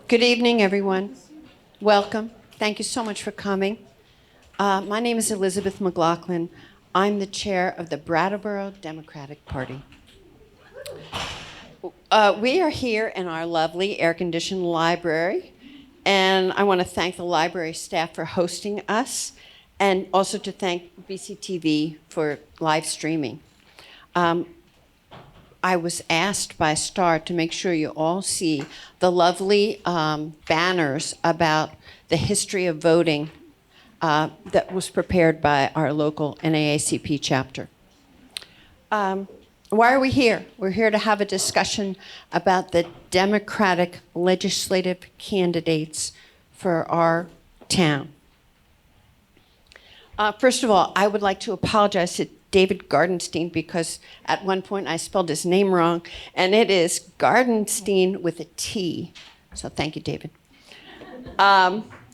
Good evening, everyone. Welcome. Thank you so much for coming. My name is Elizabeth McLaughlin. I'm the chair of the Brattleboro Democratic Party. We are here in our lovely air-conditioned library, and I want to thank the library staff for hosting us, and also to thank BCTV for live streaming. I was asked by Star to make sure you all see the lovely banners about the history of voting that was prepared by our local NAACP chapter. Why are we here? We're here to have a discussion about the Democratic legislative candidates for our town. First of all, I would like to apologize to David Gartenstein because at one point I spelled his name wrong, and it is Gartenstein with a T. So thank you, David.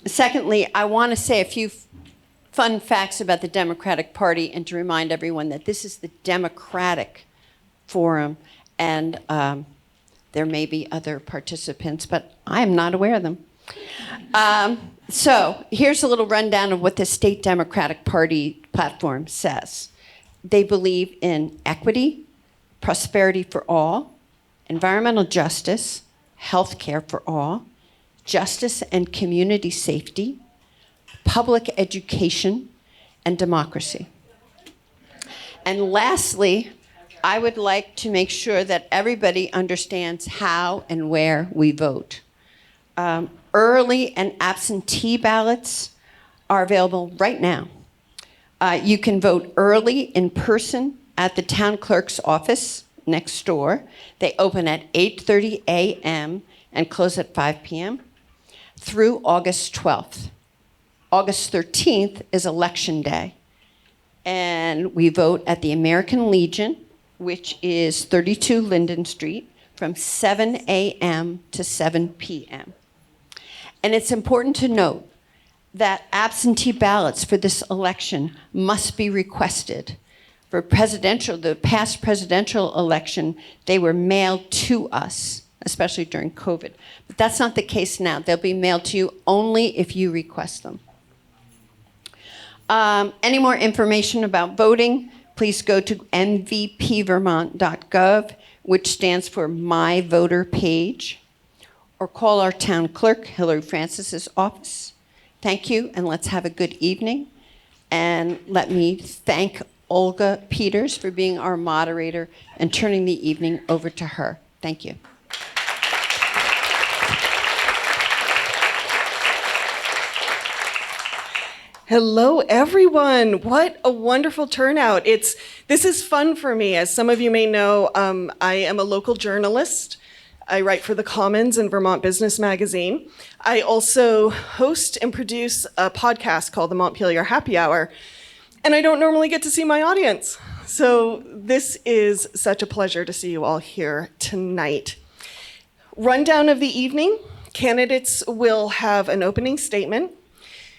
Secondly, I want to say a few fun facts about the Democratic Party and to remind everyone that this is the Democratic Forum, and there may be other participants, but I am not aware of them. So here's a little rundown of what the State Democratic Party platform says. They believe in equity, prosperity for all, environmental justice, health care for all, justice and community safety, public education, and democracy. And lastly, I would like to make sure that everybody understands how and where we vote. Early and absentee ballots are available right now. You can vote early in person at the town clerk's office next door. They open at 8:30 a.m. and close at 5 p.m. through August 12th. August 13th is Election Day, and we vote at the American Legion, which is 32 Linden Street, from 7 a.m. to 7 p.m. And it's important to note that absentee ballots for this election must be requested. For the past presidential election, they were mailed to us, especially during COVID. But that's not the case now. They'll be mailed to you only if you request them. Any more information about voting, please go to mvpvermont.gov, which stands for My Voter Page, or call our town clerk, Hillary Francis's office. Thank you, and let's have a good evening. And let me thank Olga Peters for being our moderator and turning the evening over to her. Thank you. Hello, everyone. What a wonderful turnout. This is fun for me. As some of you may know, I am a local journalist. I write for The Commons and Vermont Business Magazine. I also host and produce a podcast called the Montpelier Happy Hour, and I don't normally get to see my audience. So this is such a pleasure to see you all here tonight. Rundown of the evening. Candidates will have an opening statement.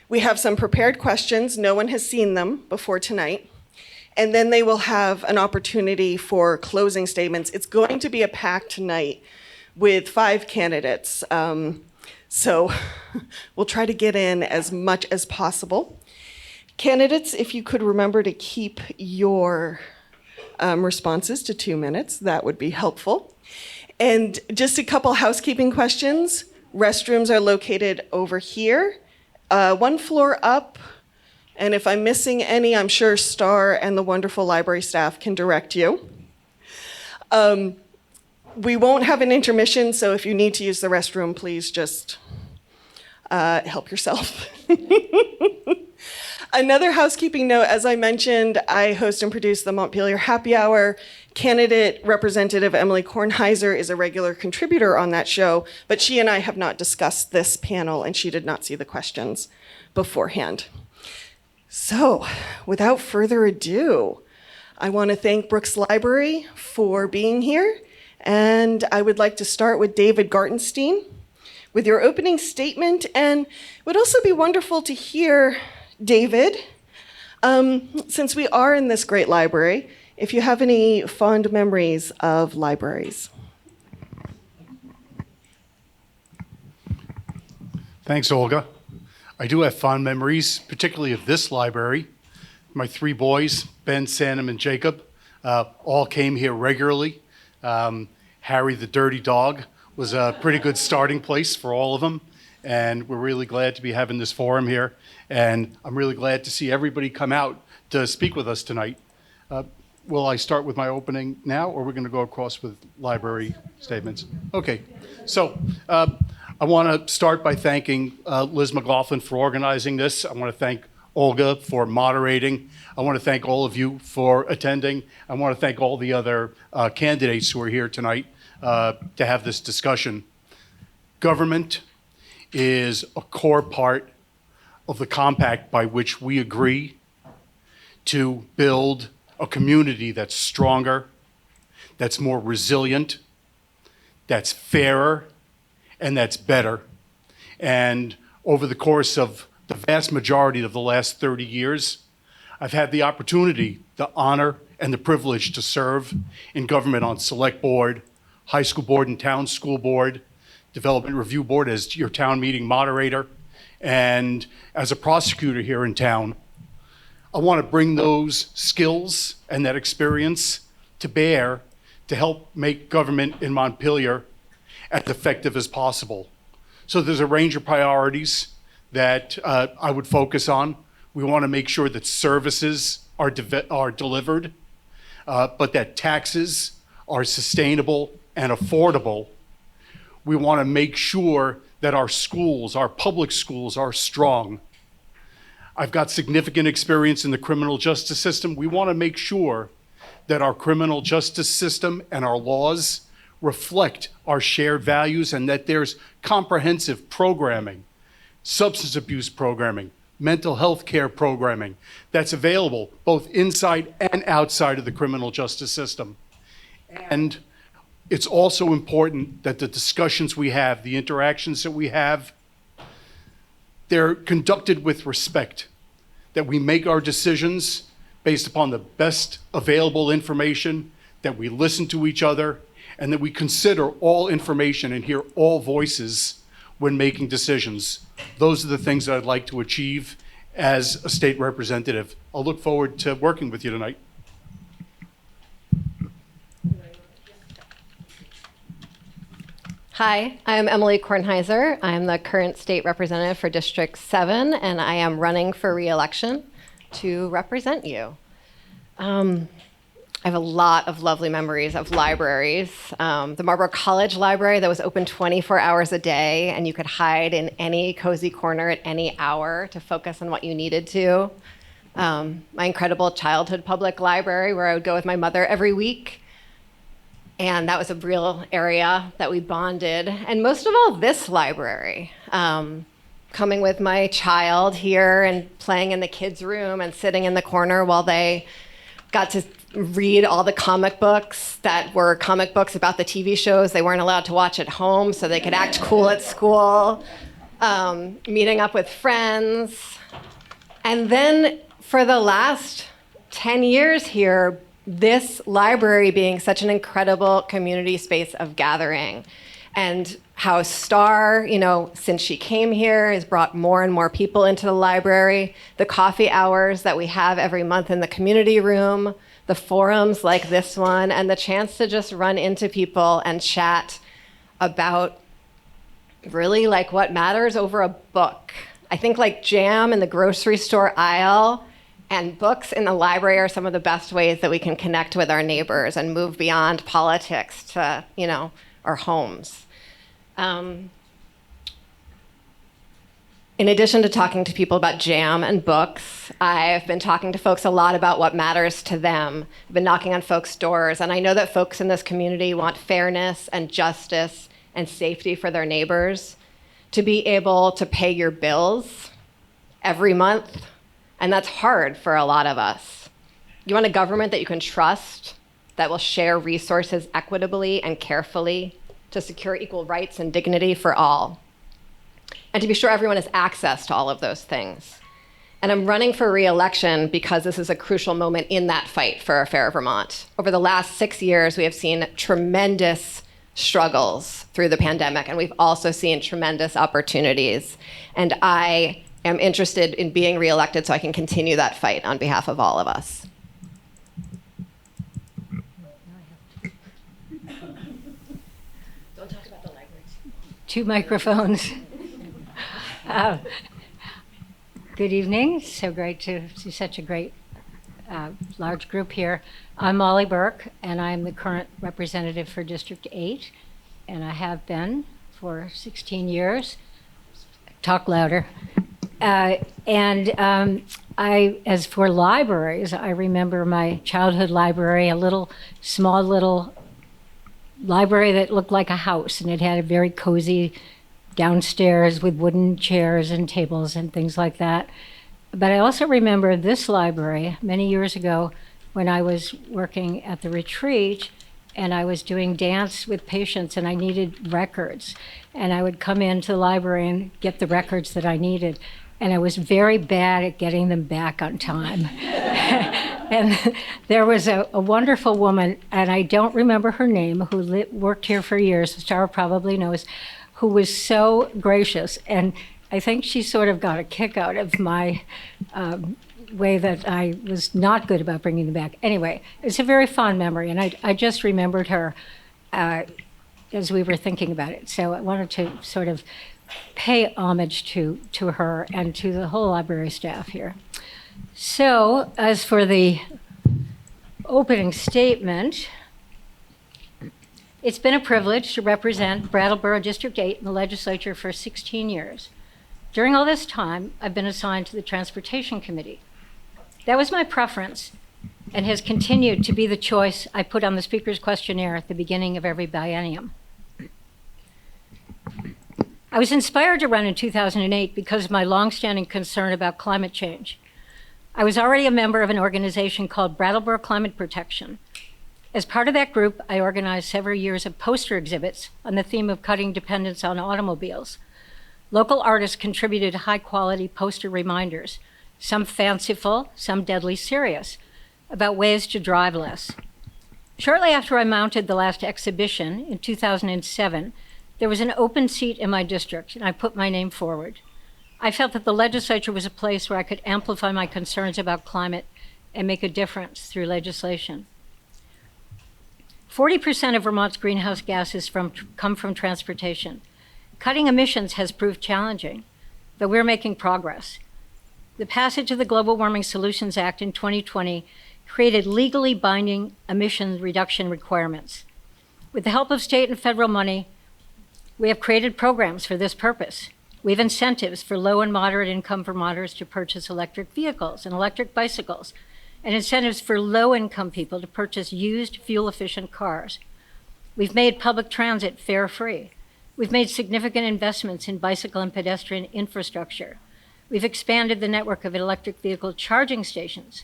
We have some prepared questions. No one has seen them before tonight. And then they will have an opportunity for closing statements. It's going to be a packed night with 5 candidates. So we'll try to get in as much as possible. Candidates, if you could remember to keep your responses to 2 minutes, that would be helpful. And just a couple housekeeping questions. Restrooms are located over here, 1 floor up. And if I'm missing any, I'm sure Star and the wonderful library staff can direct you. We won't have an intermission, so if you need to use the restroom, please just help yourself. Another housekeeping note, as I mentioned, I host and produce the Montpelier Happy Hour. Candidate Representative Emilie Kornheiser is a regular contributor on that show, but she and I have not discussed this panel, and she did not see the questions beforehand. So, without further ado, I want to thank Brooks Library for being here. And I would like to start with David Gartenstein with your opening statement. And it would also be wonderful to hear, David, since we are in this great library, if you have any fond memories of libraries. Thanks, Olga. I do have fond memories, particularly of this library. My three boys, Ben, Sanam, and Jacob, all came here regularly. Harry the dirty dog was a pretty good starting place for all of them, and we're really glad to be having this forum here. And I'm really glad to see everybody come out to speak with us tonight. Will I start with my opening now, or we're going to go across with library statements? Okay, so I want to start by thanking Liz McLaughlin for organizing this. I want to thank Olga for moderating. I want to thank all of you for attending. I want to thank all the other candidates who are here tonight to have this discussion. Government is a core part of the compact by which we agree to build a community that's stronger, that's more resilient, that's fairer, and that's better. And over the course of the vast majority of the last 30 years, I've had the opportunity, the honor, and the privilege to serve in government on select board, high school board and town school board, development review board as your town meeting moderator, and as a prosecutor here in town. I want to bring those skills and that experience to bear to help make government in Montpelier as effective as possible. So there's a range of priorities that I would focus on. We want to make sure that services are delivered, but that taxes are sustainable and affordable. We want to make sure that our schools, our public schools, are strong. I've got significant experience in the criminal justice system. We want to make sure that our criminal justice system and our laws reflect our shared values and that there's comprehensive programming, substance abuse programming, mental health care programming that's available both inside and outside of the criminal justice system. And it's also important that the discussions we have, the interactions that we have, they're conducted with respect, that we make our decisions based upon the best available information, that we listen to each other, and that we consider all information and hear all voices when making decisions. Those are the things that I'd like to achieve as a state representative. I'll look forward to working with you tonight. Hi, I'm Emilie Kornheiser. I'm the current state representative for District 7, and I am running for re-election to represent you. I have a lot of lovely memories of libraries. The Marlborough College Library that was open 24 hours a day, and you could hide in any cozy corner at any hour to focus on what you needed to. My incredible childhood public library where I would go with my mother every week. And that was a real area that we bonded. And most of all, this library. Coming with my child here and playing in the kids' room and sitting in the corner while they got to read all the comic books that were comic books about the TV shows they weren't allowed to watch at home so they could act cool at school. Meeting up with friends. And then for the last 10 years here, this library being such an incredible community space of gathering. And how Star, since she came here, has brought more and more people into the library. The coffee hours that we have every month in the community room, the forums like this one, and the chance to just run into people and chat about really like what matters over a book. I think like jam in the grocery store aisle and books in the library are some of the best ways that we can connect with our neighbors and move beyond politics to, our homes. In addition to talking to people about jam and books, I've been talking to folks a lot about what matters to them. I've been knocking on folks' doors, and I know that folks in this community want fairness and justice and safety for their neighbors, to be able to pay your bills every month. And that's hard for a lot of us. You want a government that you can trust, that will share resources equitably and carefully to secure equal rights and dignity for all. And to be sure everyone has access to all of those things. And I'm running for re-election because this is a crucial moment in that fight for a fair Vermont. Over the last 6 years, we have seen tremendous struggles through the pandemic, and we've also seen tremendous opportunities. And I am interested in being reelected so I can continue that fight on behalf of all of us. Don't talk about the libraries. 2 microphones. Good evening. So great to see such a great large group here. I'm Mollie Burke, and I'm the current representative for District 8, and I have been for 16 years. Talk louder. As for libraries, I remember my childhood library, a small little library that looked like a house, and it had a very cozy downstairs with wooden chairs and tables and things like that. But I also remember this library many years ago when I was working at the retreat and I was doing dance with patients and I needed records. And I would come into the library and get the records that I needed. And I was very bad at getting them back on time. And there was a wonderful woman, and I don't remember her name, who worked here for years, Sarah probably knows, who was so gracious. And I think she sort of got a kick out of my way that I was not good about bringing them back. Anyway, it's a very fond memory, and I just remembered her as we were thinking about it. So I wanted to sort of pay homage to her and to the whole library staff here. So as for the opening statement, it's been a privilege to represent Brattleboro District 8 in the legislature for 16 years. During all this time, I've been assigned to the Transportation Committee. That was my preference and has continued to be the choice I put on the speaker's questionnaire at the beginning of every biennium. I was inspired to run in 2008 because of my longstanding concern about climate change. I was already a member of an organization called Brattleboro Climate Protection. As part of that group, I organized several years of poster exhibits on the theme of cutting dependence on automobiles. Local artists contributed high-quality poster reminders, some fanciful, some deadly serious, about ways to drive less. Shortly after I mounted the last exhibition in 2007, there was an open seat in my district, and I put my name forward. I felt that the legislature was a place where I could amplify my concerns about climate and make a difference through legislation. 40% of Vermont's greenhouse gases come from transportation. Cutting emissions has proved challenging, but we're making progress. The passage of the Global Warming Solutions Act in 2020 created legally binding emission reduction requirements. With the help of state and federal money, we have created programs for this purpose. We have incentives for low and moderate income Vermonters to purchase electric vehicles and electric bicycles, and incentives for low-income people to purchase used fuel-efficient cars. We've made public transit fare-free. We've made significant investments in bicycle and pedestrian infrastructure. We've expanded the network of electric vehicle charging stations.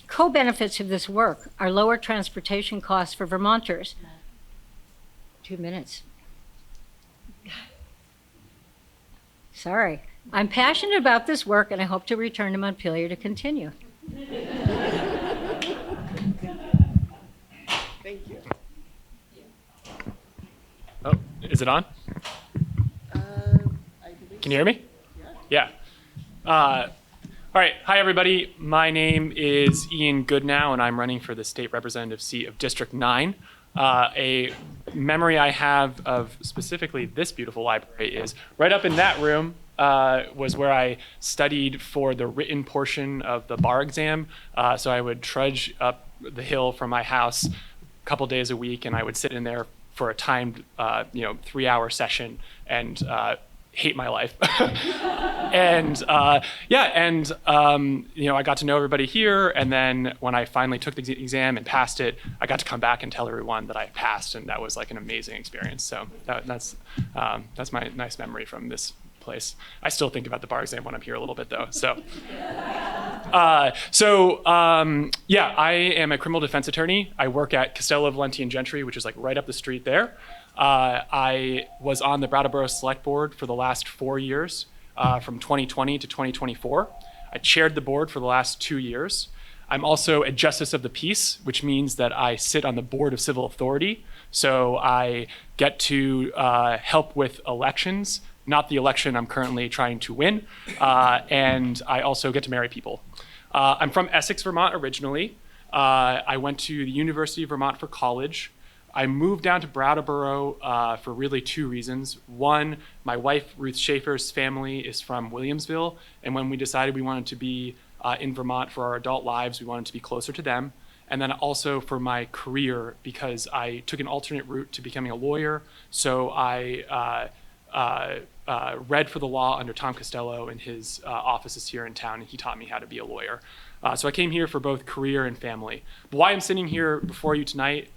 Co-benefits of this work are lower transportation costs for Vermonters. 2 minutes. Sorry. I'm passionate about this work, and I hope to return to Montpelier to continue. Thank you. Oh, is it on? Can you hear me? Yeah. All right. Hi, everybody. My name is Ian Goodnow, and I'm running for the state representative seat of District 9. A memory I have of specifically this beautiful library is right up in that room was where I studied for the written portion of the bar exam. So I would trudge up the hill from my house a couple days a week, and I would sit in there for a timed, 3-hour session and hate my life. I got to know everybody here. And then when I finally took the exam and passed it, I got to come back and tell everyone that I passed, and that was like an amazing experience. So that's my nice memory from this place. I still think about the bar exam when I'm here a little bit, though. I am a criminal defense attorney. I work at Castello, Valenti, and Gentry, which is like right up the street there. I was on the Brattleboro Select Board for the last 4 years, from 2020 to 2024. I chaired the board for the last 2 years. I'm also a justice of the peace, which means that I sit on the board of civil authority. So I get to help with elections, not the election I'm currently trying to win. And I also get to marry people. I'm from Essex, Vermont originally. I went to the University of Vermont for college. I moved down to Brattleboro for really two reasons. One, my wife, Ruth Schaefer's family is from Williamsville. And when we decided we wanted to be in Vermont for our adult lives, we wanted to be closer to them. And then also for my career, because I took an alternate route to becoming a lawyer. So I read for the law under Tom Costello in his offices here in town, and he taught me how to be a lawyer. So I came here for both career and family. But why I'm sitting here before you tonight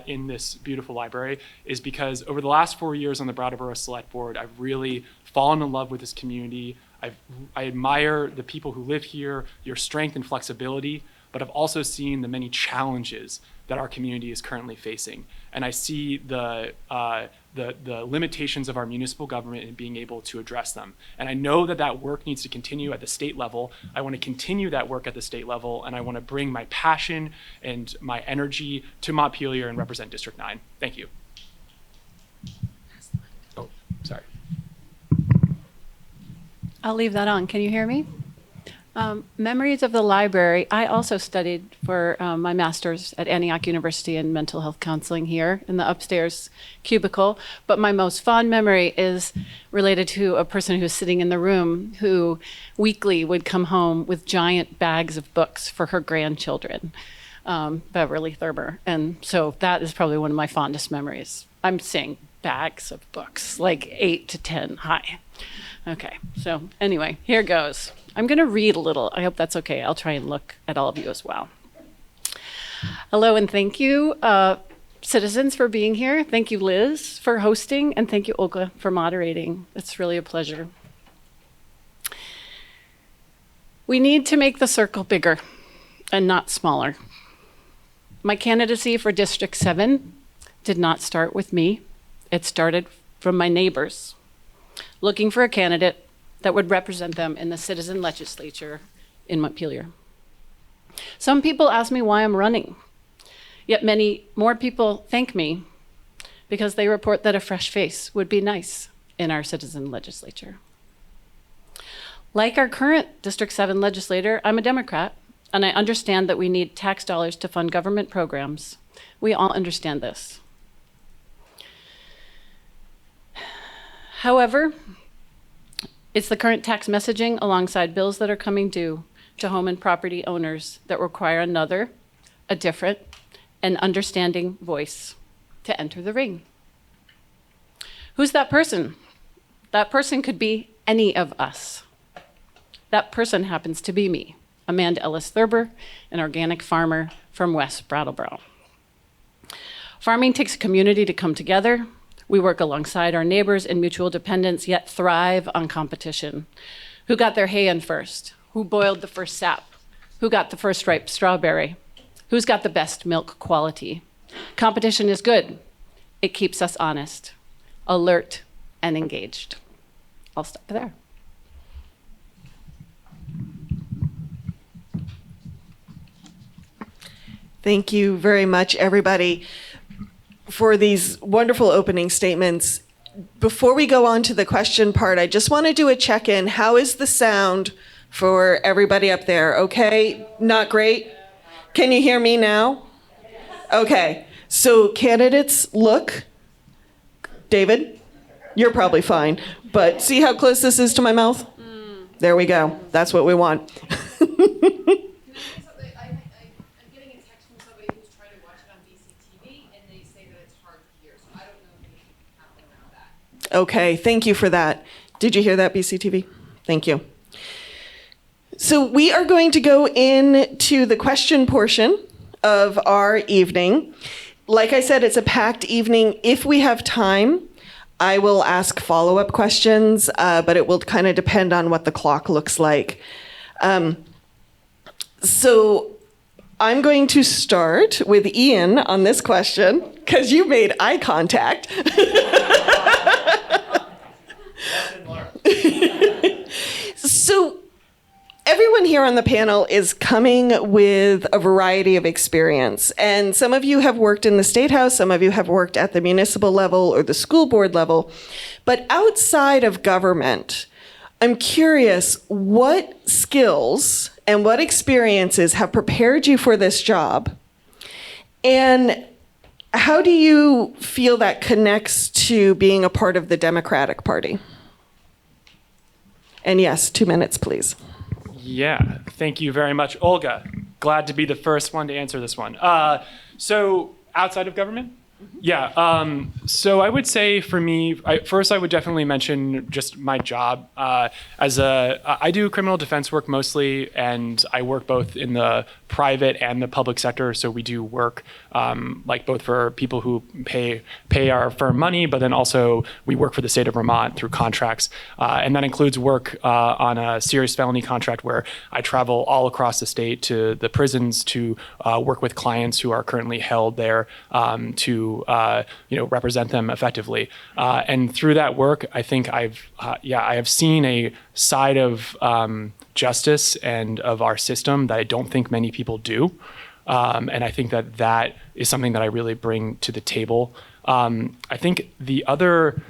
in this beautiful library is because over the last 4 years on the Brattleboro Select Board, I've really fallen in love with this community. I admire the people who live here, your strength and flexibility, but I've also seen the many challenges that our community is currently facing. And I see the limitations of our municipal government in being able to address them. And I know that that work needs to continue at the state level. I want to continue that work at the state level, and I want to bring my passion and my energy to Montpelier and represent District 9. Thank you. Oh, sorry. I'll leave that on. Can you hear me? Memories of the library. I also studied for my master's at Antioch University in mental health counseling here in the upstairs cubicle. But my most fond memory is related to a person who was sitting in the room who weekly would come home with giant bags of books for her grandchildren, Beverly Thurber. And so that is probably one of my fondest memories. I'm saying bags of books, like 8 to 10 high. Okay, so anyway, here goes. I'm going to read a little. I hope that's okay. I'll try and look at all of you as well. Hello and thank you, citizens, for being here. Thank you, Liz, for hosting, and thank you, Olga, for moderating. It's really a pleasure. We need to make the circle bigger and not smaller. My candidacy for District 7 did not start with me. It started from my neighbors, looking for a candidate that would represent them in the citizen legislature in Montpelier. Some people ask me why I'm running, yet many more people thank me because they report that a fresh face would be nice in our citizen legislature. Like our current District 7 legislator, I'm a Democrat, and I understand that we need tax dollars to fund government programs. We all understand this. However, it's the current tax messaging alongside bills that are coming due to home and property owners that require another, a different, and understanding voice to enter the ring. Who's that person? That person could be any of us. That person happens to be me, Amanda Ellis Thurber, an organic farmer from West Brattleboro. Farming takes a community to come together. We work alongside our neighbors in mutual dependence, yet thrive on competition. Who got their hay in first? Who boiled the first sap? Who got the first ripe strawberry? Who's got the best milk quality? Competition is good. It keeps us honest, alert, and engaged. I'll stop there. Thank you very much, everybody, for these wonderful opening statements. Before we go on to the question part, I just want to do a check-in. How is the sound for everybody up there? Okay, not great? Can you hear me now? Okay, so candidates, look. David, you're probably fine, but see how close this is to my mouth? There we go. That's what we want. Okay, thank you for that. Did you hear that, BCTV? Thank you. So we are going to go into the question portion of our evening. Like I said, it's a packed evening. If we have time, I will ask follow-up questions, but it will kind of depend on what the clock looks like. So I'm going to start with Ian on this question, because you made eye contact. So everyone everyone here on the panel is coming with a variety of experience. And some of you have worked in the State House, some of you have worked at the municipal level or the school board level. But outside of government, I'm curious what skills and what experiences have prepared you for this job? And how do you feel that connects to being a part of the Democratic Party? And yes, 2 minutes, please. Yeah, thank you very much, Olga. Glad to be the first one to answer this one. So outside of government? Yeah, so I would say for me, first I would definitely mention just my job. I do criminal defense work mostly, and I work both in the private and the public sector. So we do work like both for people who pay our firm money, but then also we work for the state of Vermont through contracts. And that includes work on a serious felony contract where I travel all across the state to the prisons to work with clients who are currently held there to represent them effectively. And through that work, I think I have seen a side of justice and of our system that I don't think many people do. And I think that is something that I really bring to the table. I think the other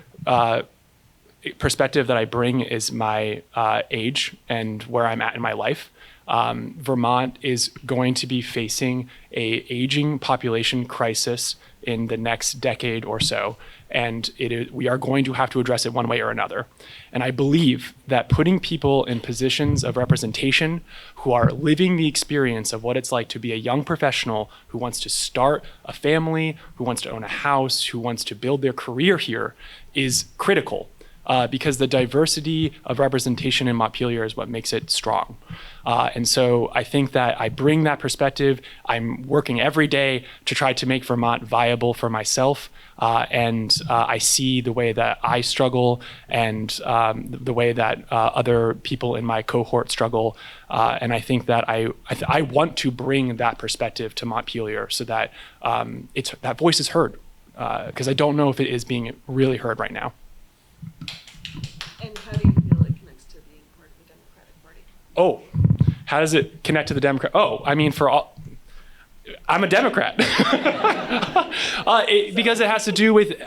perspective that I bring is my age and where I'm at in my life. Vermont is going to be facing an aging population crisis in the next decade or so, and we are going to have to address it one way or another. And I believe that putting people in positions of representation who are living the experience of what it's like to be a young professional who wants to start a family, who wants to own a house, who wants to build their career here is critical. Because the diversity of representation in Montpelier is what makes it strong. And so I think that I bring that perspective. I'm working every day to try to make Vermont viable for myself. And I see the way that I struggle and the way that other people in my cohort struggle. And I think that I want to bring that perspective to Montpelier so that that voice is heard. Because I don't know if it is being really heard right now. And how do you feel it connects to being part of the Democratic Party? Oh, how does it connect to the Democrat? Oh, I mean, I'm a Democrat. Because it has to do with,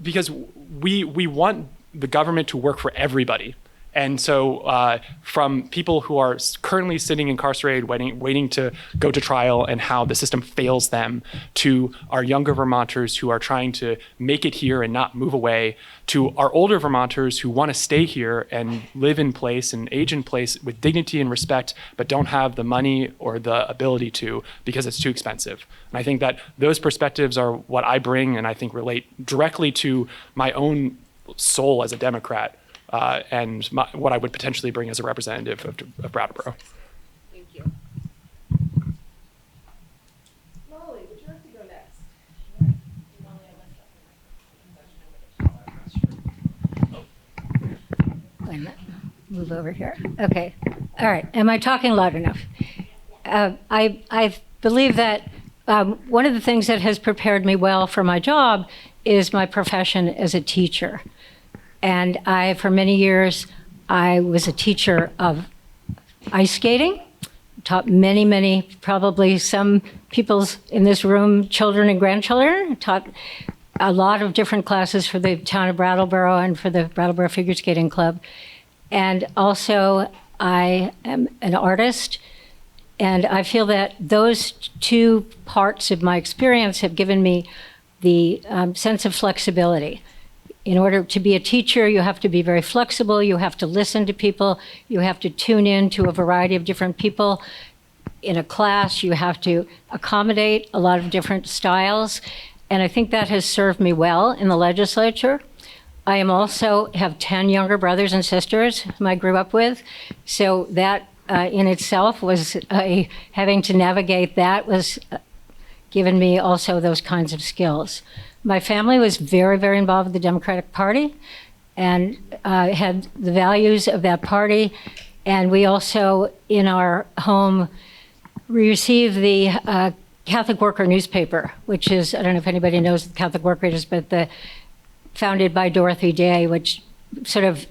because we want the government to work for everybody. And so from people who are currently sitting incarcerated, waiting to go to trial and how the system fails them, to our younger Vermonters who are trying to make it here and not move away, to our older Vermonters who want to stay here and live in place and age in place with dignity and respect, but don't have the money or the ability to because it's too expensive. And I think that those perspectives are what I bring and I think relate directly to my own soul as a Democrat. And what I would potentially bring as a representative of Brattleboro. Thank you. Mollie, would you like to go next? Wait a minute. Move over here. Okay. All right. Am I talking loud enough? I believe that one of the things that has prepared me well for my job is my profession as a teacher. And for many years, I was a teacher of ice skating, taught many, probably some people's in this room, children and grandchildren, taught a lot of different classes for the town of Brattleboro and for the Brattleboro Figure Skating Club. And also, I am an artist, and I feel that those two parts of my experience have given me the sense of flexibility. In order to be a teacher, you have to be very flexible. You have to listen to people. You have to tune in to a variety of different people. In a class, you have to accommodate a lot of different styles. And I think that has served me well in the legislature. I also have 10 younger brothers and sisters whom I grew up with. So that in itself was having to navigate that was given me also those kinds of skills. My family was very involved with the Democratic Party and had the values of that party. And we also, in our home, received the Catholic Worker newspaper, which is, I don't know if anybody knows what the Catholic Worker is, but founded by Dorothy Day, which sort of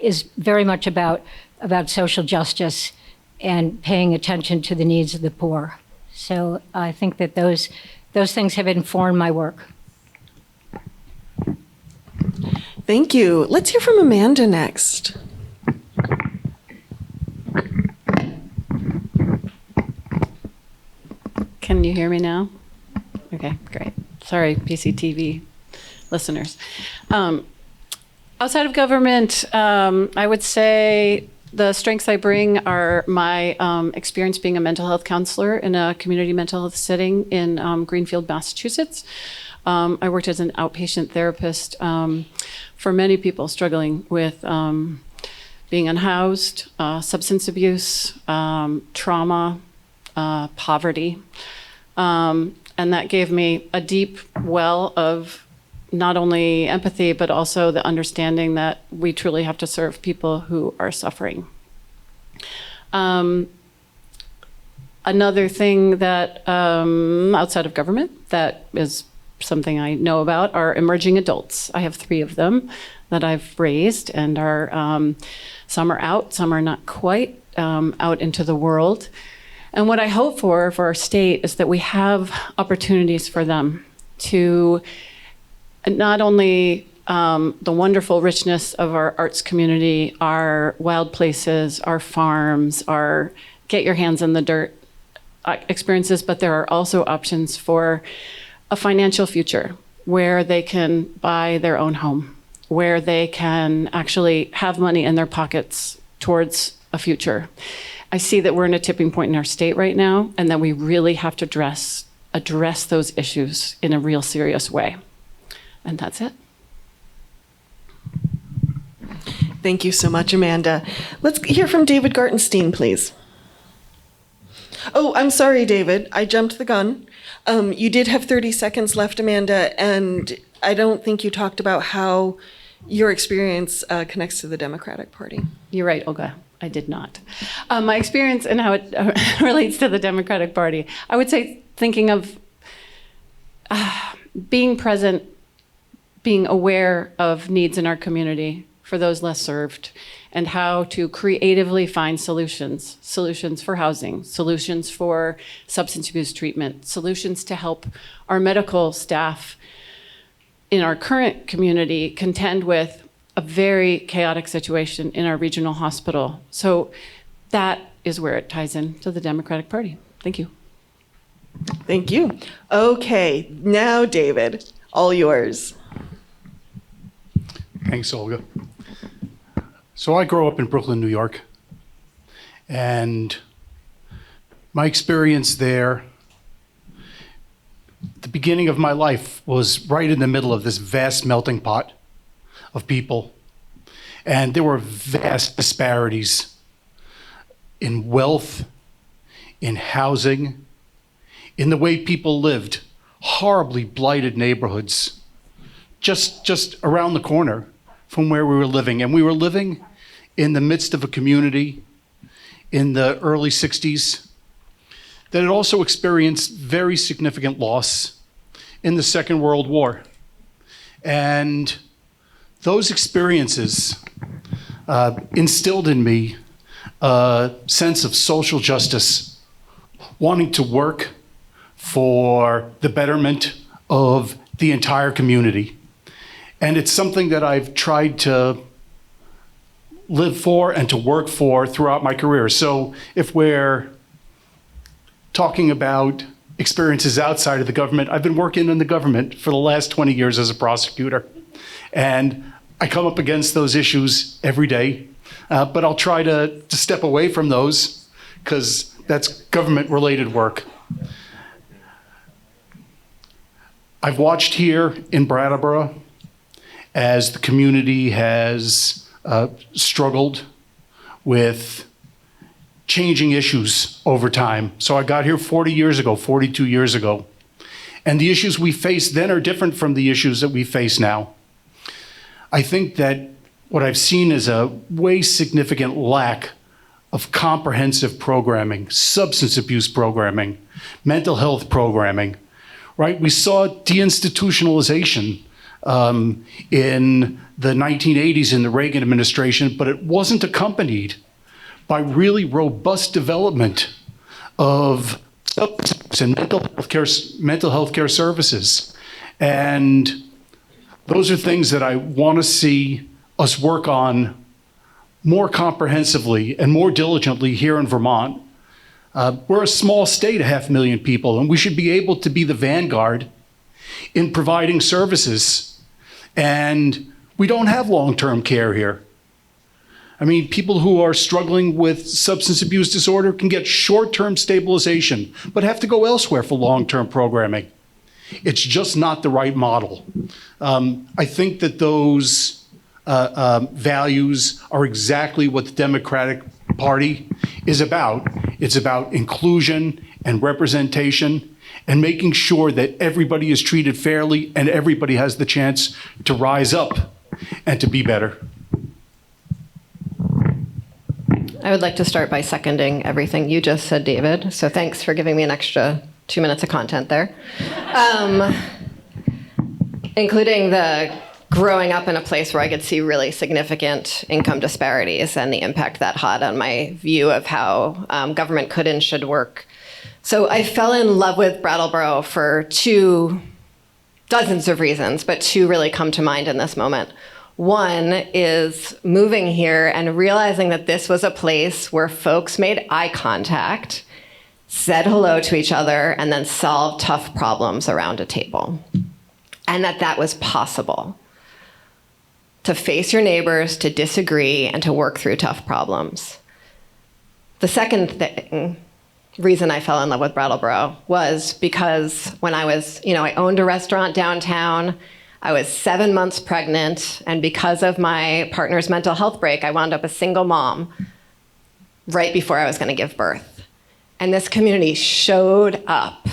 is very much about about social justice and paying attention to the needs of the poor. So I think that those things have informed my work. Thank you. Let's hear from Amanda next. Can you hear me now? Okay, great. Sorry, PCTV listeners. Outside of government, I would say the strengths I bring are my experience being a mental health counselor in a community mental health setting in Greenfield, Massachusetts. I worked as an outpatient therapist for many people struggling with being unhoused, substance abuse, trauma, poverty. And that gave me a deep well of not only empathy, but also the understanding that we truly have to serve people who are suffering. Another thing that outside of government that is something I know about are emerging adults. I have 3 of them that I've raised and are, some are out, some are not quite out into the world. And what I hope for our state is that we have opportunities for them to not only the wonderful richness of our arts community, our wild places, our farms, our get your hands in the dirt experiences, but there are also options for a financial future where they can buy their own home, where they can actually have money in their pockets towards a future. I see that we're in a tipping point in our state right now, and that we really have to address those issues in a real serious way. And that's it. Thank you so much, Amanda. Let's hear from David Gartenstein, please. Oh, I'm sorry, David. I jumped the gun. You did have 30 seconds left, Amanda, and I don't think you talked about how your experience connects to the Democratic Party. You're right, Olga. I did not. My experience and how it relates to the Democratic Party, I would say thinking of being present, being aware of needs in our community for those less served, and how to creatively find solutions for housing, solutions for substance abuse treatment, solutions to help our medical staff in our current community contend with a very chaotic situation in our regional hospital. So that is where it ties in to the Democratic Party. Thank you. Thank you. Okay, now, David, all yours. Thanks, Olga. So I grew up in Brooklyn, New York, and my experience there, the beginning of my life was right in the middle of this vast melting pot of people. And there were vast disparities in wealth, in housing, in the way people lived. Horribly blighted neighborhoods, just around the corner from where we were living. And we were living in the midst of a community in the early 60s that had also experienced very significant loss in the Second World War. And those experiences instilled in me a sense of social justice, wanting to work for the betterment of the entire community. And it's something that I've tried to live for and to work for throughout my career. So if we're talking about experiences outside of the government, I've been working in the government for the last 20 years as a prosecutor. And I come up against those issues every day, but I'll try to step away from those because that's government-related work. I've watched here in Brattleboro as the community has struggled with changing issues over time. So I got here 40 years ago, 42 years ago. And the issues we faced then are different from the issues that we face now. I think that what I've seen is a way significant lack of comprehensive programming, substance abuse programming, mental health programming, right? We saw deinstitutionalization in the 1980s in the Reagan administration, but it wasn't accompanied by really robust development of substance and mental health care services. And those are things that I want to see us work on more comprehensively and more diligently here in Vermont. We're a small state, 500,000 people, and we should be able to be the vanguard in providing services. And we don't have long-term care here. I mean, people who are struggling with substance abuse disorder can get short-term stabilization, but have to go elsewhere for long-term programming. It's just not the right model. I think that those values are exactly what the Democratic Party is about. It's about inclusion and representation and making sure that everybody is treated fairly and everybody has the chance to rise up and to be better. I would like to start by seconding everything you just said, David. So thanks for giving me an extra 2 minutes of content there. Including the growing up in a place where I could see really significant income disparities and the impact that had on my view of how government could and should work. So I fell in love with Brattleboro for dozens of reasons, but two really come to mind in this moment. One is moving here and realizing that this was a place where folks made eye contact, said hello to each other, and then solved tough problems around a table. And that was possible. To face your neighbors, to disagree, and to work through tough problems. The second reason I fell in love with Brattleboro was because when I was, I owned a restaurant downtown. I was 7 months pregnant, and because of my partner's mental health break, I wound up a single mom right before I was going to give birth. And this community showed up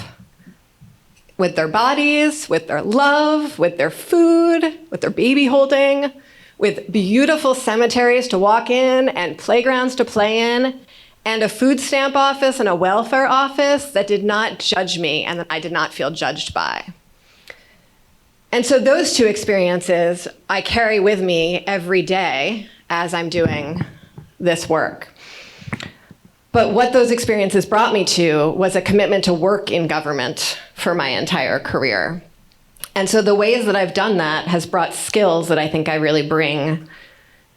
with their bodies, with their love, with their food, with their baby holding, with beautiful cemeteries to walk in and playgrounds to play in, and a food stamp office and a welfare office that did not judge me and that I did not feel judged by. And so those two experiences I carry with me every day as I'm doing this work. But what those experiences brought me to was a commitment to work in government for my entire career. And so the ways that I've done that has brought skills that I think I really bring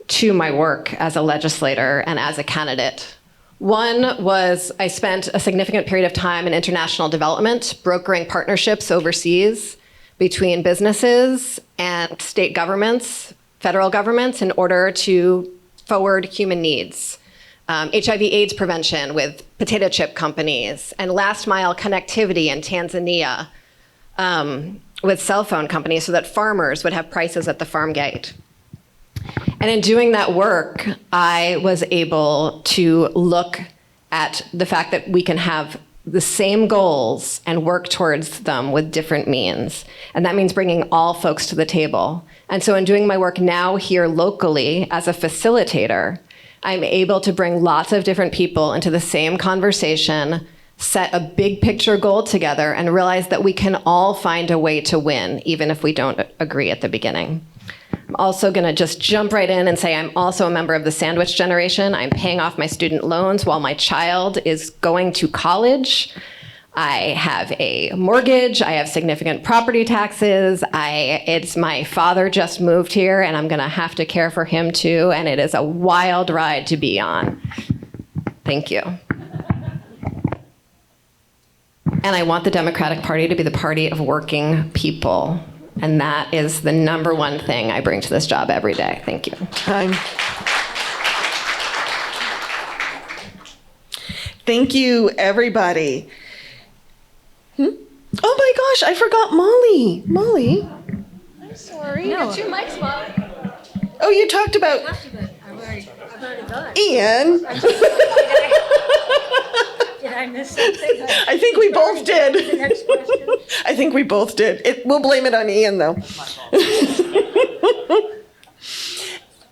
to my work as a legislator and as a candidate. One was I spent a significant period of time in international development, brokering partnerships overseas between businesses and state governments, federal governments, in order to forward human needs. HIV/AIDS prevention with potato chip companies, and last mile connectivity in Tanzania with cell phone companies so that farmers would have prices at the farm gate. And in doing that work, I was able to look at the fact that we can have the same goals and work towards them with different means. And that means bringing all folks to the table. And so in doing my work now here locally as a facilitator, I'm able to bring lots of different people into the same conversation, set a big picture goal together, and realize that we can all find a way to win, even if we don't agree at the beginning. I'm also going to just jump right in and say I'm also a member of the sandwich generation. I'm paying off my student loans while my child is going to college. I have a mortgage. I have significant property taxes. It's my father just moved here, and I'm going to have to care for him too, and it is a wild ride to be on. Thank you. And I want the Democratic Party to be the party of working people. And that is the number one thing I bring to this job every day. Thank you. Thank you, everybody. Oh my gosh, I forgot Mollie. Mollie. I'm sorry. No. Two mics, Mollie. Oh, you talked about I've already done. Ian. Did I miss something? I think we both did. The next question. I think we both did. We'll blame it on Ian, though.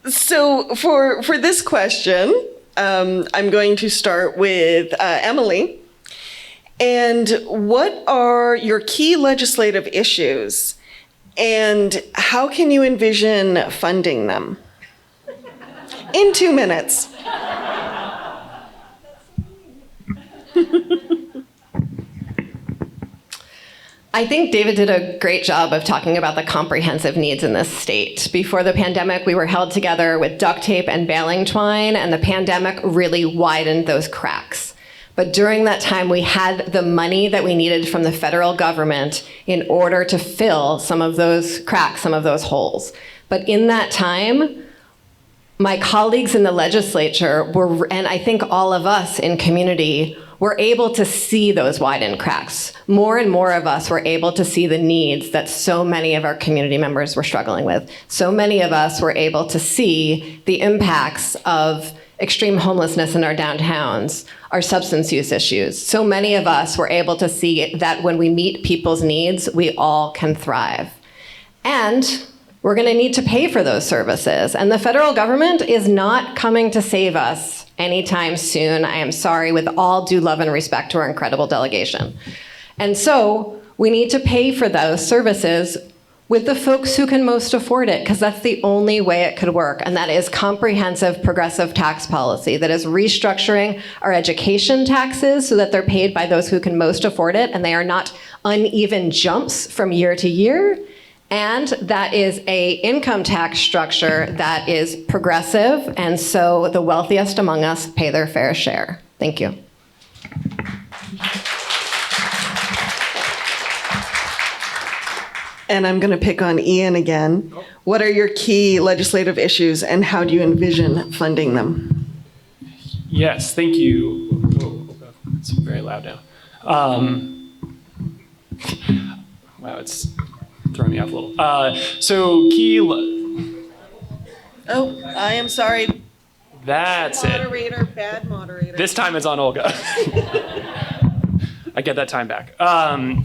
So for this question, I'm going to start with Emilie. And what are your key legislative issues, and how can you envision funding them? In 2 minutes. I think David did a great job of talking about the comprehensive needs in this state. Before the pandemic, we were held together with duct tape and baling twine, and the pandemic really widened those cracks. But during that time, we had the money that we needed from the federal government in order to fill some of those cracks, some of those holes. But in that time, my colleagues in the legislature were, and I think all of us in community, were able to see those widened cracks. More and more of us were able to see the needs that so many of our community members were struggling with. So many of us were able to see the impacts of extreme homelessness in our downtowns, our substance use issues. So many of us were able to see that when we meet people's needs, we all can thrive. And we're going to need to pay for those services. And the federal government is not coming to save us anytime soon. I am sorry, with all due love and respect to our incredible delegation. And so we need to pay for those services with the folks who can most afford it, because that's the only way it could work. And that is comprehensive progressive tax policy that is restructuring our education taxes so that they're paid by those who can most afford it, and they are not uneven jumps from year to year. And that is a income tax structure that is progressive, and so the wealthiest among us pay their fair share. Thank you. And I'm going to pick on Ian again. What are your key legislative issues, and how do you envision funding them? Yes, thank you. Whoa, it's very loud now. Wow, it's throwing me off a little. So key. Oh, I am sorry. That's it. Moderator, bad moderator. This time it's on Olga. I get that time back.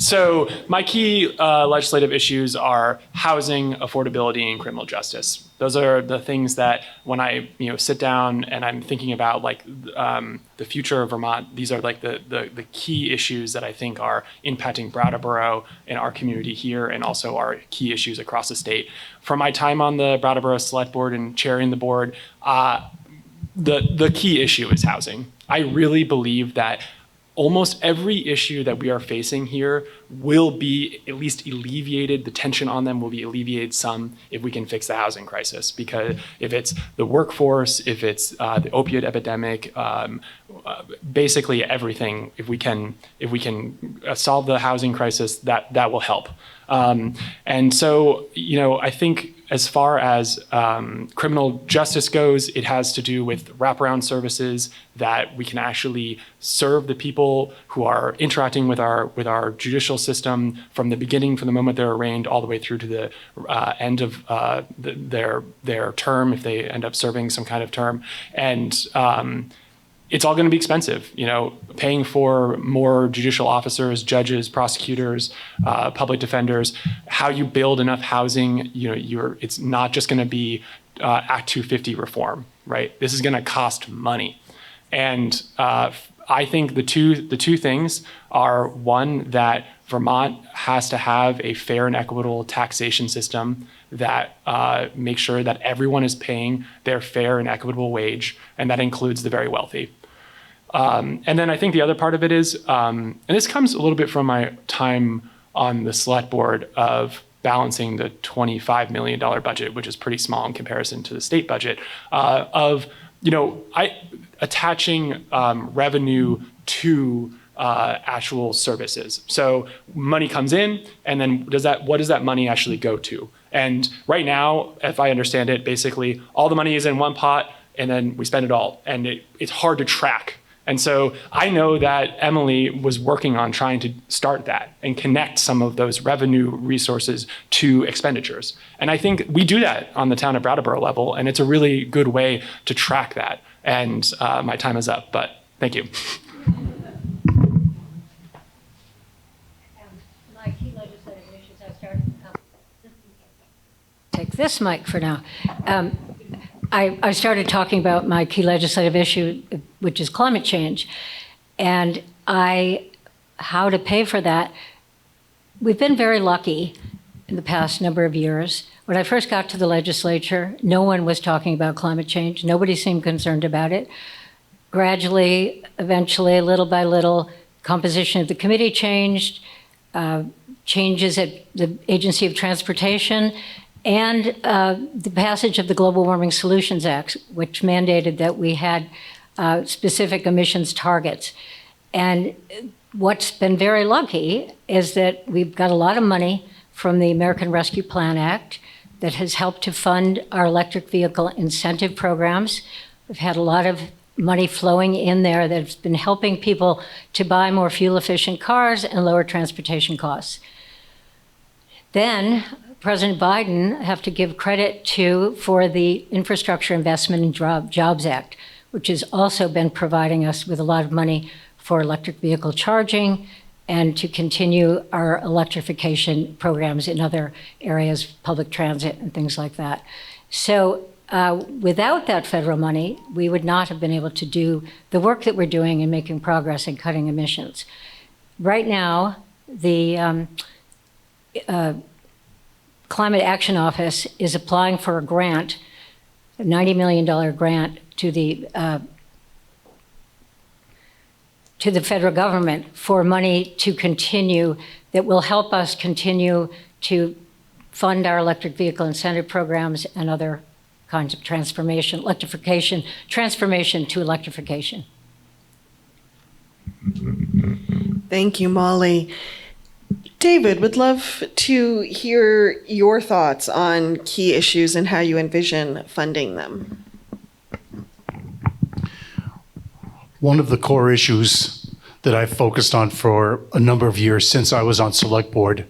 So my key legislative issues are housing, affordability, and criminal justice. Those are the things that when I sit down and I'm thinking about the future of Vermont, these are like the key issues that I think are impacting Brattleboro and our community here, and also our key issues across the state. From my time on the Brattleboro Select Board and chairing the board, the key issue is housing. I really believe that almost every issue that we are facing here will be at least alleviated. The tension on them will be alleviated some if we can fix the housing crisis. Because if it's the workforce, if it's the opioid epidemic, basically everything, if we can solve the housing crisis, that will help. And so, I think as far as criminal justice goes, it has to do with wraparound services that we can actually serve the people who are interacting with our judicial system from the beginning, from the moment they're arraigned, all the way through to the end of their term, if they end up serving some kind of term. And it's all going to be expensive, paying for more judicial officers, judges, prosecutors, public defenders. How you build enough housing, it's not just going to be Act 250 reform, right? This is going to cost money. And I think the two things are, one, that Vermont has to have a fair and equitable taxation system that makes sure that everyone is paying their fair and equitable wage, and that includes the very wealthy. And then I think the other part of it is, and this comes a little bit from my time on the select board of balancing the $25 million budget, which is pretty small in comparison to the state budget, attaching revenue to actual services. So money comes in, and then what does that money actually go to? And right now, if I understand it, basically all the money is in one pot, and then we spend it all, and it's hard to track. And so I know that Emilie was working on trying to start that and connect some of those revenue resources to expenditures. And I think we do that on the town of Brattleboro level, and it's a really good way to track that. And my time is up, but thank you. My key legislative issues, I started. Take this mic for now. I started talking about my key legislative issue, which is climate change, and how to pay for that. We've been very lucky in the past number of years. When I first got to the legislature, no one was talking about climate change. Nobody seemed concerned about it. Gradually, eventually, little by little, composition of the committee changed. changes at the Agency of Transportation, and the passage of the Global Warming Solutions Act, which mandated that we had specific emissions targets. And what's been very lucky is that we've got a lot of money from the American Rescue Plan Act that has helped to fund our electric vehicle incentive programs. We've had a lot of money flowing in there that's been helping people to buy more fuel-efficient cars and lower transportation costs. Then President Biden have to give credit to for the Infrastructure Investment and Jobs Act, which has also been providing us with a lot of money for electric vehicle charging and to continue our electrification programs in other areas, public transit and things like that. So without that federal money, we would not have been able to do the work that we're doing in making progress in cutting emissions. Right now, the Climate Action Office is applying for a grant, a $90 million grant to the federal government for money to continue, that will help us continue to fund our electric vehicle incentive programs and other kinds of transformation to electrification. Thank you, Mollie. David, would love to hear your thoughts on key issues and how you envision funding them. One of the core issues that I've focused on for a number of years since I was on Select Board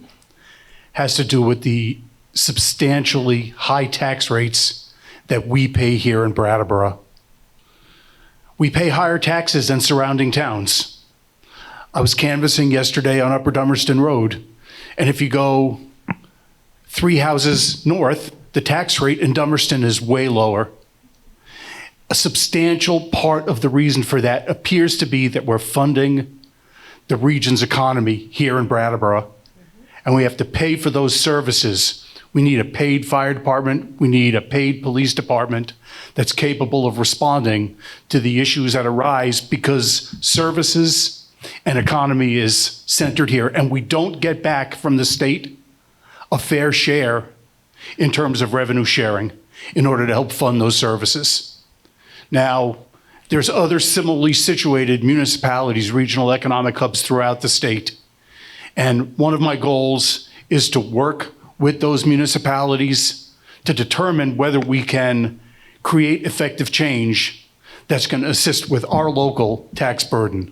has to do with the substantially high tax rates that we pay here in Brattleboro. We pay higher taxes than surrounding towns. I was canvassing yesterday on Upper Dummerston Road, and if you go 3 houses north, the tax rate in Dummerston is way lower. A substantial part of the reason for that appears to be that we're funding the region's economy here in Brattleboro, and we have to pay for those services. We need a paid fire department. We need a paid police department that's capable of responding to the issues that arise because services and economy is centered here, and we don't get back from the state a fair share in terms of revenue sharing in order to help fund those services. Now, there's other similarly situated municipalities, regional economic hubs throughout the state. And one of my goals is to work with those municipalities to determine whether we can create effective change that's going to assist with our local tax burden.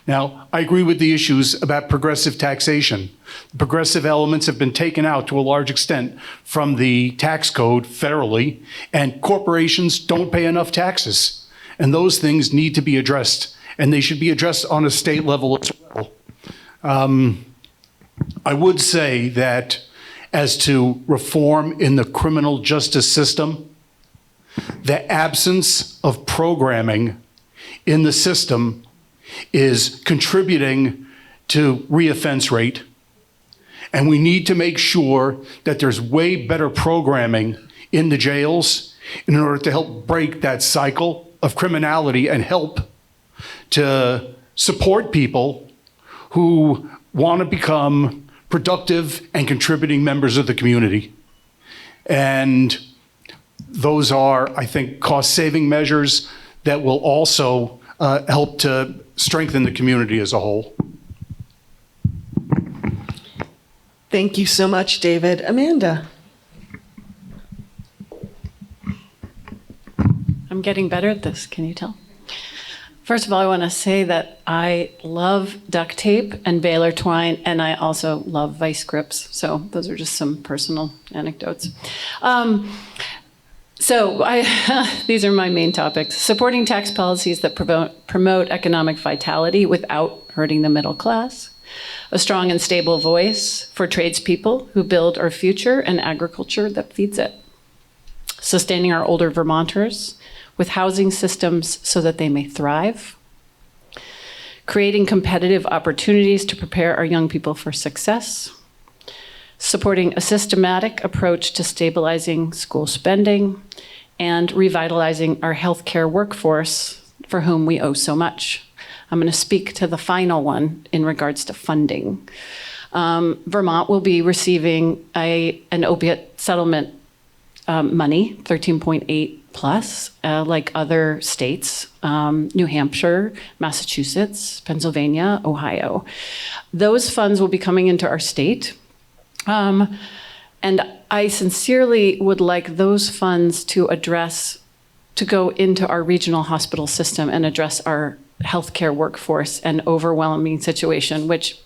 Now, I agree with the issues about progressive taxation. Progressive elements have been taken out to a large extent from the tax code federally, and corporations don't pay enough taxes. And those things need to be addressed, and they should be addressed on a state level as well. I would say that as to reform in the criminal justice system, the absence of programming in the system is contributing to reoffense rate. And we need to make sure that there's way better programming in the jails in order to help break that cycle of criminality and help to support people who want to become productive and contributing members of the community. And those are, I think, cost-saving measures that will also help to strengthen the community as a whole. Thank you so much, David. Amanda. I'm getting better at this, can you tell? First of all, I want to say that I love duct tape and baler twine, and I also love vice grips. So those are just some personal anecdotes. These are my main topics. Supporting tax policies that promote economic vitality without hurting the middle class. A strong and stable voice for tradespeople who build our future and agriculture that feeds it. Sustaining our older Vermonters with housing systems so that they may thrive. Creating competitive opportunities to prepare our young people for success. Supporting a systematic approach to stabilizing school spending and revitalizing our healthcare workforce for whom we owe so much. I'm going to speak to the final one in regards to funding. Vermont will be receiving an opiate settlement money, 13.8 plus, like other states, New Hampshire, Massachusetts, Pennsylvania, Ohio. Those funds will be coming into our state. And I sincerely would like those funds to go into our regional hospital system and address our healthcare workforce and overwhelming situation, which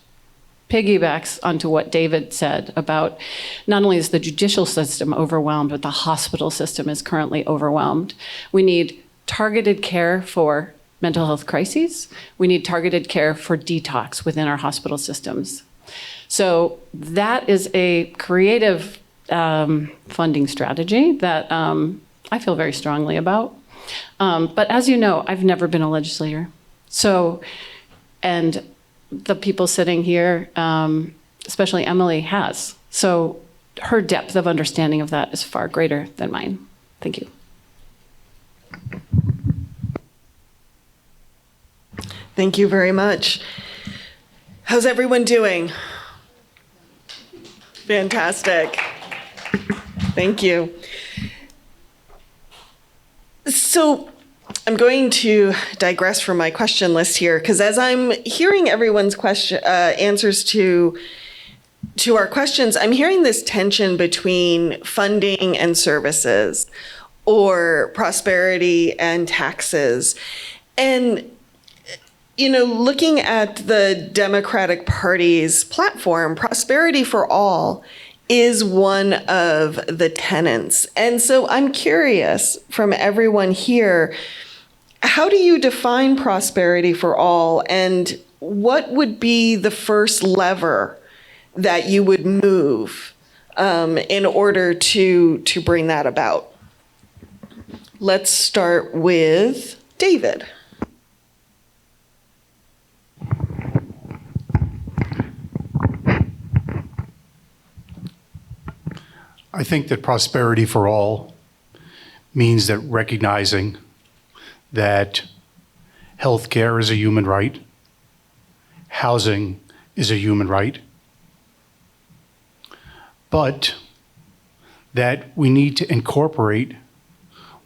piggybacks onto what David said about not only is the judicial system overwhelmed, but the hospital system is currently overwhelmed. We need targeted care for mental health crises. We need targeted care for detox within our hospital systems. So that is a creative funding strategy that I feel very strongly about. But as you know, I've never been a legislator. And the people sitting here, especially Emilie, has. So her depth of understanding of that is far greater than mine. Thank you. Thank you very much. How's everyone doing? Fantastic. Thank you. So I'm going to digress from my question list here, because as I'm hearing everyone's answers to our questions, I'm hearing this tension between funding and services, or prosperity and taxes. And looking at the Democratic Party's platform, prosperity for all is one of the tenets. And so I'm curious from everyone here, how do you define prosperity for all, and what would be the first lever that you would move in order to bring that about? Let's start with David. I think that prosperity for all means that recognizing that healthcare is a human right, housing is a human right, but that we need to incorporate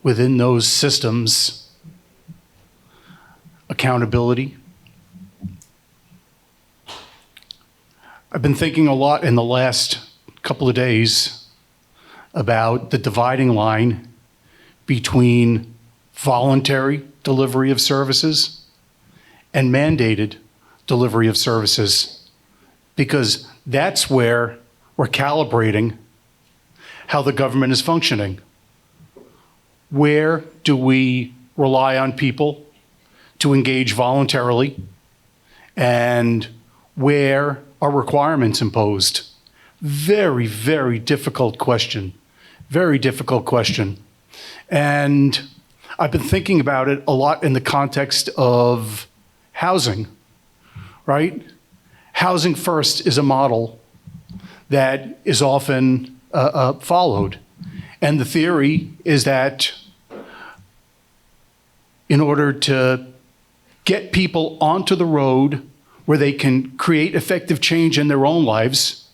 within those systems accountability. I've been thinking a lot in the last couple of days about the dividing line between voluntary delivery of services and mandated delivery of services, because that's where we're calibrating how the government is functioning. Where do we rely on people to engage voluntarily, and where are requirements imposed? Very, very difficult question. Very difficult question. And I've been thinking about it a lot in the context of housing, right? Housing first is a model that is often followed. And the theory is that in order to get people onto the road where they can create effective change in their own lives,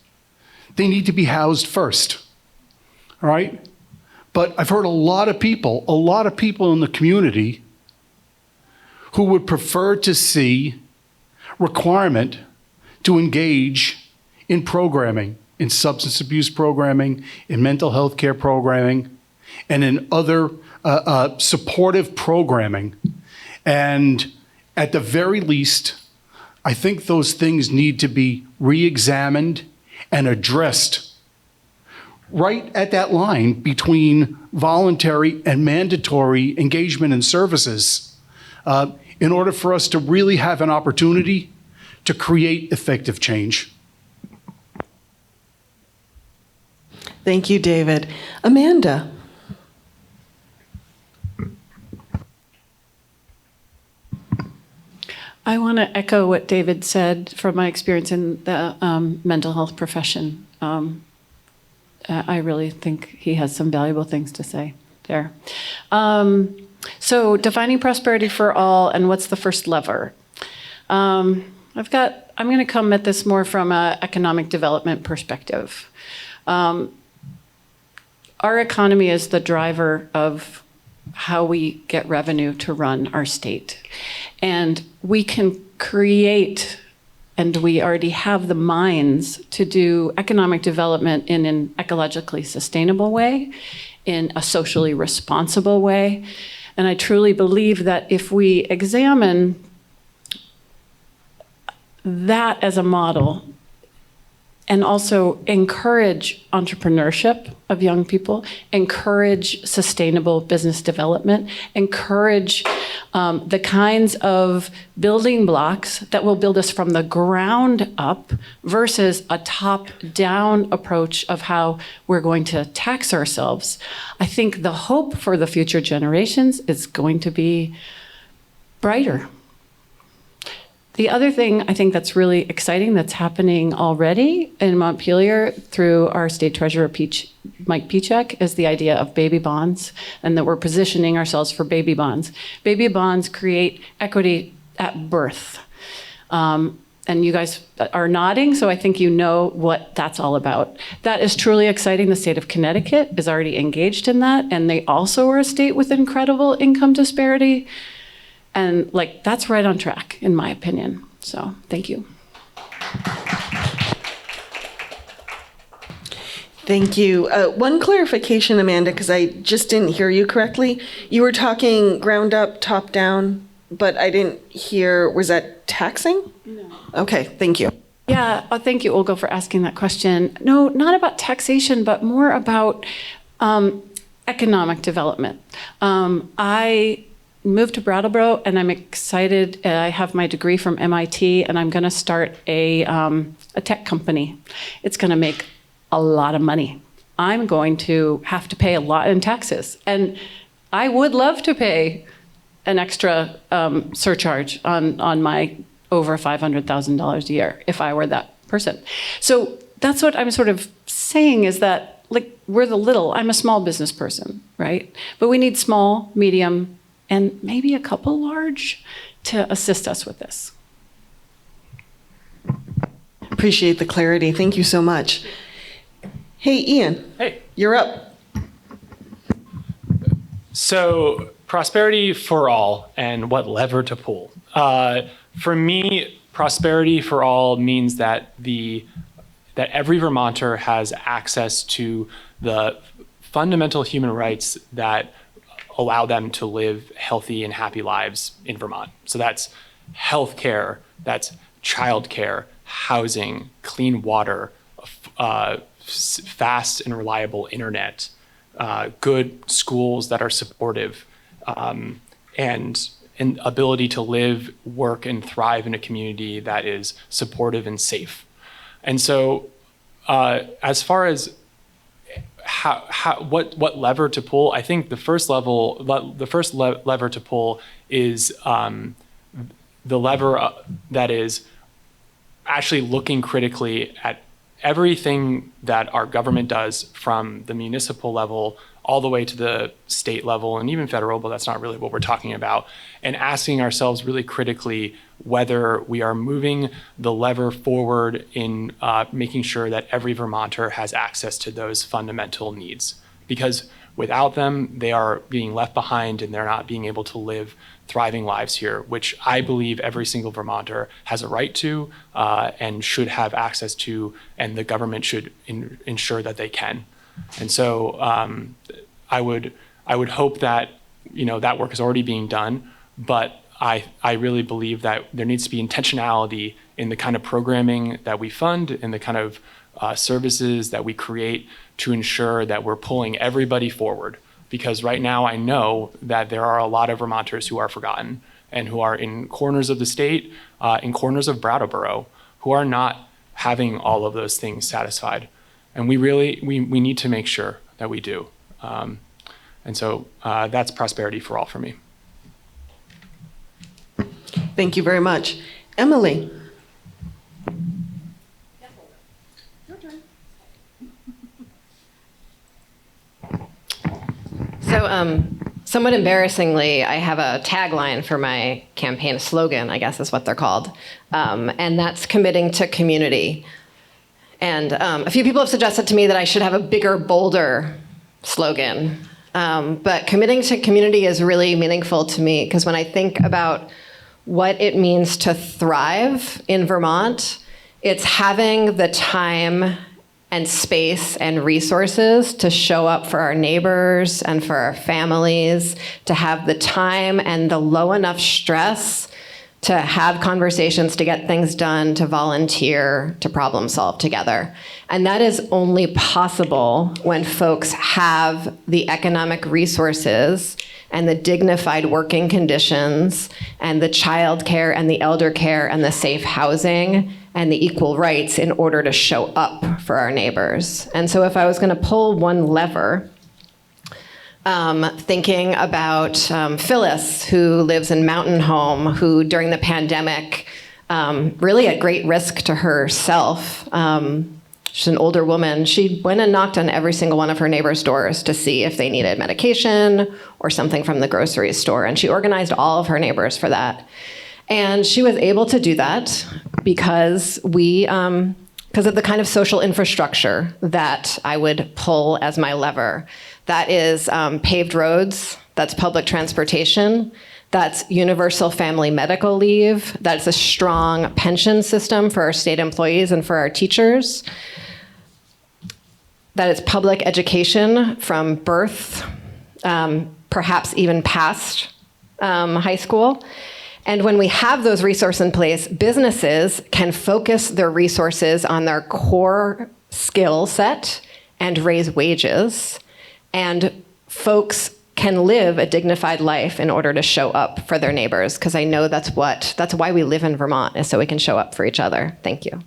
they need to be housed first, all right? But I've heard a lot of people in the community who would prefer to see requirement to engage in programming, in substance abuse programming, in mental health care programming, and in other supportive programming. And at the very least, I think those things need to be re-examined and addressed right at that line between voluntary and mandatory engagement in services in order for us to really have an opportunity to create effective change. Thank you, David. Amanda. I want to echo what David said from my experience in the mental health profession. I really think he has some valuable things to say there. So defining prosperity for all, and what's the first lever? I've got I'm going to come at this more from an economic development perspective. Our economy is the driver of how we get revenue to run our state. And we can create, and we already have the minds to do economic development in an ecologically sustainable way, in a socially responsible way. And I truly believe that if we examine that as a model, and also encourage entrepreneurship of young people, encourage sustainable business development, encourage the kinds of building blocks that will build us from the ground up versus a top-down approach of how we're going to tax ourselves. I think the hope for the future generations is going to be brighter. The other thing I think that's really exciting that's happening already in Montpelier through our state treasurer, Mike Pichek, is the idea of baby bonds, and that we're positioning ourselves for baby bonds. Baby bonds create equity at birth. And you guys are nodding, so I think you know what that's all about. That is truly exciting. The state of Connecticut is already engaged in that, and they also are a state with incredible income disparity. And that's right on track, in my opinion. So thank you. Thank you. One clarification, Amanda, because I just didn't hear you correctly. You were talking ground up, top down, but I didn't hear, was that taxing? No. Okay, thank you. Yeah, thank you, Olga, for asking that question. No, not about taxation, but more about economic development. I moved to Brattleboro, and I'm excited. I have my degree from MIT, and I'm going to start a tech company. It's going to make a lot of money. I'm going to have to pay a lot in taxes, and I would love to pay an extra surcharge on my over $500,000 a year if I were that person. So that's what I'm sort of saying is that we're I'm a small business person, right? But we need small, medium, and maybe a couple large to assist us with this. Appreciate the clarity. Thank you so much. Hey, Ian. Hey. You're up. So, prosperity for all and what lever to pull. For me, prosperity for all means that every Vermonter has access to the fundamental human rights that allow them to live healthy and happy lives in Vermont. So that's healthcare, that's childcare, housing, clean water, fast and reliable internet, good schools that are supportive, and an ability to live, work, and thrive in a community that is supportive and safe. And so as far as what lever to pull? I think the first lever to pull is the lever that is actually looking critically at everything that our government does from the municipal level all the way to the state level and even federal, but that's not really what we're talking about, and asking ourselves really critically whether we are moving the lever forward in making sure that every Vermonter has access to those fundamental needs. Because without them, they are being left behind and they're not being able to live thriving lives here, which I believe every single Vermonter has a right to and should have access to, and the government should ensure that they can. And so I would hope that that work is already being done, but I really believe that there needs to be intentionality in the kind of programming that we fund and the kind of services that we create to ensure that we're pulling everybody forward. Because right now I know that there are a lot of Vermonters who are forgotten and who are in corners of the state, in corners of Brattleboro, who are not having all of those things satisfied. And we need to make sure that we do. And so that's prosperity for all for me. Thank you very much. Emilie. Somewhat embarrassingly, I have a tagline for my campaign, a slogan, I guess is what they're called, and that's committing to community. And a few people have suggested to me that I should have a bigger, bolder slogan. But committing to community is really meaningful to me because when I think about what it means to thrive in Vermont, it's having the time and space and resources to show up for our neighbors and for our families, to have the time and the low enough stress to have conversations, to get things done, to volunteer, to problem solve together. And that is only possible when folks have the economic resources and the dignified working conditions and the child care and the elder care and the safe housing and the equal rights in order to show up for our neighbors. And so if I was gonna pull one lever, thinking about Phyllis, who lives in Mountain Home, who during the pandemic, really at great risk to herself, she's an older woman, she went and knocked on every single one of her neighbors' doors to see if they needed medication or something from the grocery store. And she organized all of her neighbors for that. And she was able to do that because of the kind of social infrastructure that I would pull as my lever. That is paved roads, that's public transportation, that's universal family medical leave, that's a strong pension system for our state employees and for our teachers, that is public education from birth, perhaps even past high school. And when we have those resources in place, businesses can focus their resources on their core skill set and raise wages. And folks can live a dignified life in order to show up for their neighbors, because I know that's why we live in Vermont, is so we can show up for each other. Thank you.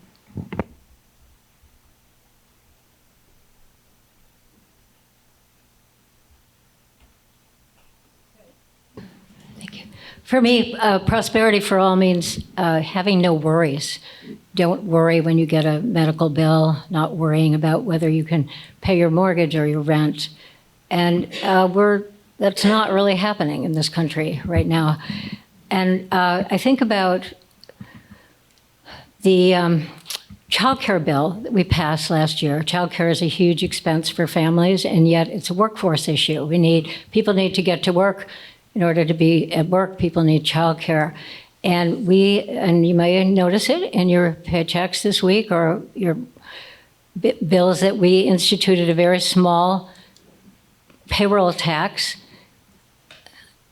For me, prosperity for all means having no worries. Don't worry when you get a medical bill, not worrying about whether you can pay your mortgage or your rent. And that's not really happening in this country right now. And I think about the child care bill that we passed last year. Child care is a huge expense for families, and yet it's a workforce issue. People need to get to work. In order to be at work, people need childcare. And you may notice it in your paychecks this week or your bills that we instituted a very small payroll tax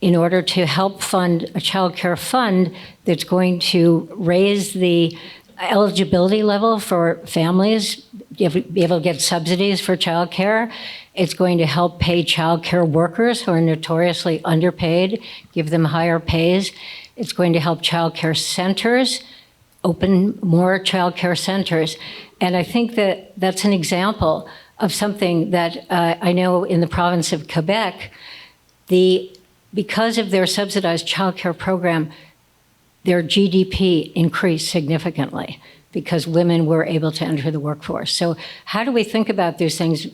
in order to help fund a childcare fund that's going to raise the eligibility level for families, be able to get subsidies for childcare. It's going to help pay childcare workers who are notoriously underpaid, give them higher pays. It's going to help childcare centers, open more childcare centers. And I think that that's an example of something that I know in the province of Quebec, because of their subsidized childcare program, their GDP increased significantly because women were able to enter the workforce. So how do we think about these things?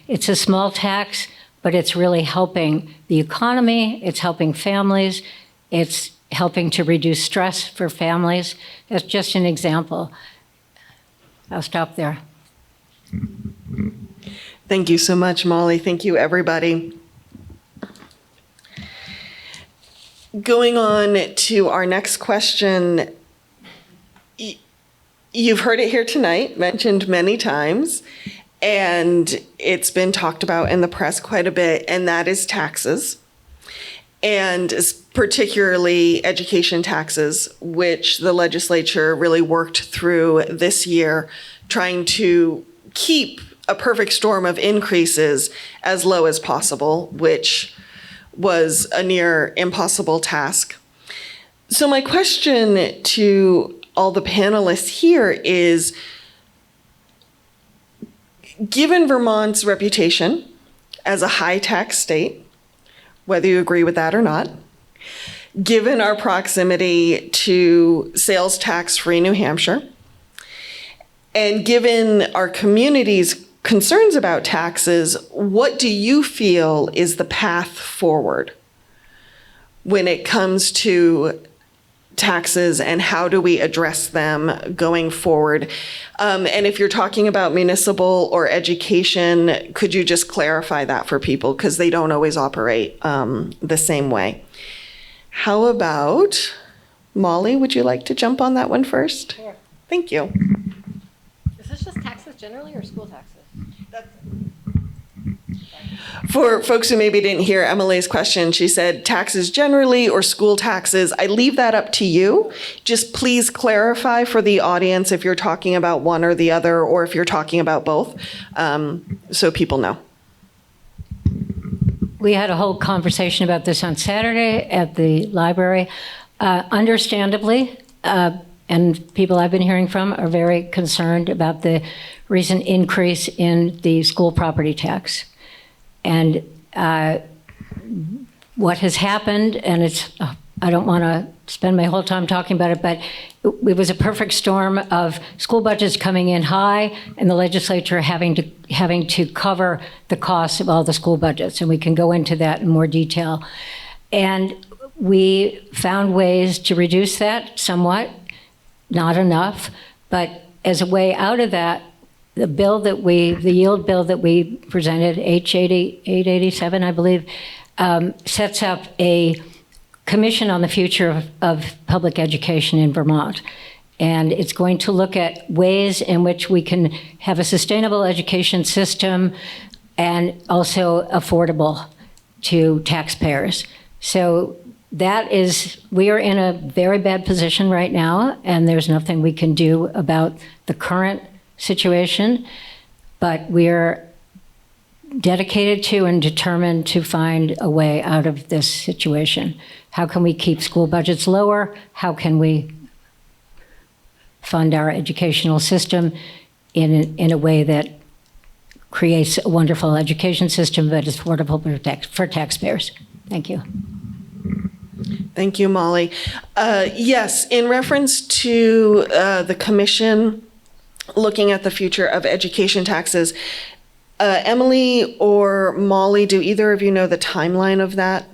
It's a small tax, but it's really helping the economy, it's helping families, it's helping to reduce stress for families. That's just an example. I'll stop there. Thank you so much, Mollie. Thank you, everybody. Going on to our next question, you've heard it here tonight, mentioned many times, and it's been talked about in the press quite a bit, and that is taxes, and particularly education taxes, which the legislature really worked through this year, trying to keep a perfect storm of increases as low as possible, which was a near impossible task. So my question to all the panelists here is, given Vermont's reputation as a high tax state, whether you agree with that or not, given our proximity to sales tax free New Hampshire, and given our community's concerns about taxes, what do you feel is the path forward when it comes to taxes, and how do we address them going forward? And if you're talking about municipal or education, could you just clarify that for people, because they don't always operate the same way? How about Mollie? Would you like to jump on that one first? Sure. Thank you. Is this just taxes generally or school taxes? For folks who maybe didn't hear Emilie's question, she said taxes generally or school taxes. I leave that up to you. Just please clarify for the audience if you're talking about one or the other, or if you're talking about both, so people know. We had a whole conversation about this on Saturday at the library. Understandably, and people I've been hearing from are very concerned about the recent increase in the school property tax. And what has happened, and I don't want to spend my whole time talking about it, but it was a perfect storm of school budgets coming in high and the legislature having to cover the costs of all the school budgets. And we can go into that in more detail. And we found ways to reduce that somewhat, not enough, but as a way out of that, the yield bill that we presented, H887, I believe, sets up a commission on the future of public education in Vermont. And it's going to look at ways in which we can have a sustainable education system and also affordable to taxpayers. So we are in a very bad position right now, and there's nothing we can do about the current situation, but we're dedicated to and determined to find a way out of this situation. How can we keep school budgets lower? How can we fund our educational system in a way that creates a wonderful education system that is affordable for taxpayers? Thank you. Thank you, Mollie. Yes, in reference to the commission looking at the future of education taxes, Emilie or Mollie, do either of you know the timeline of that?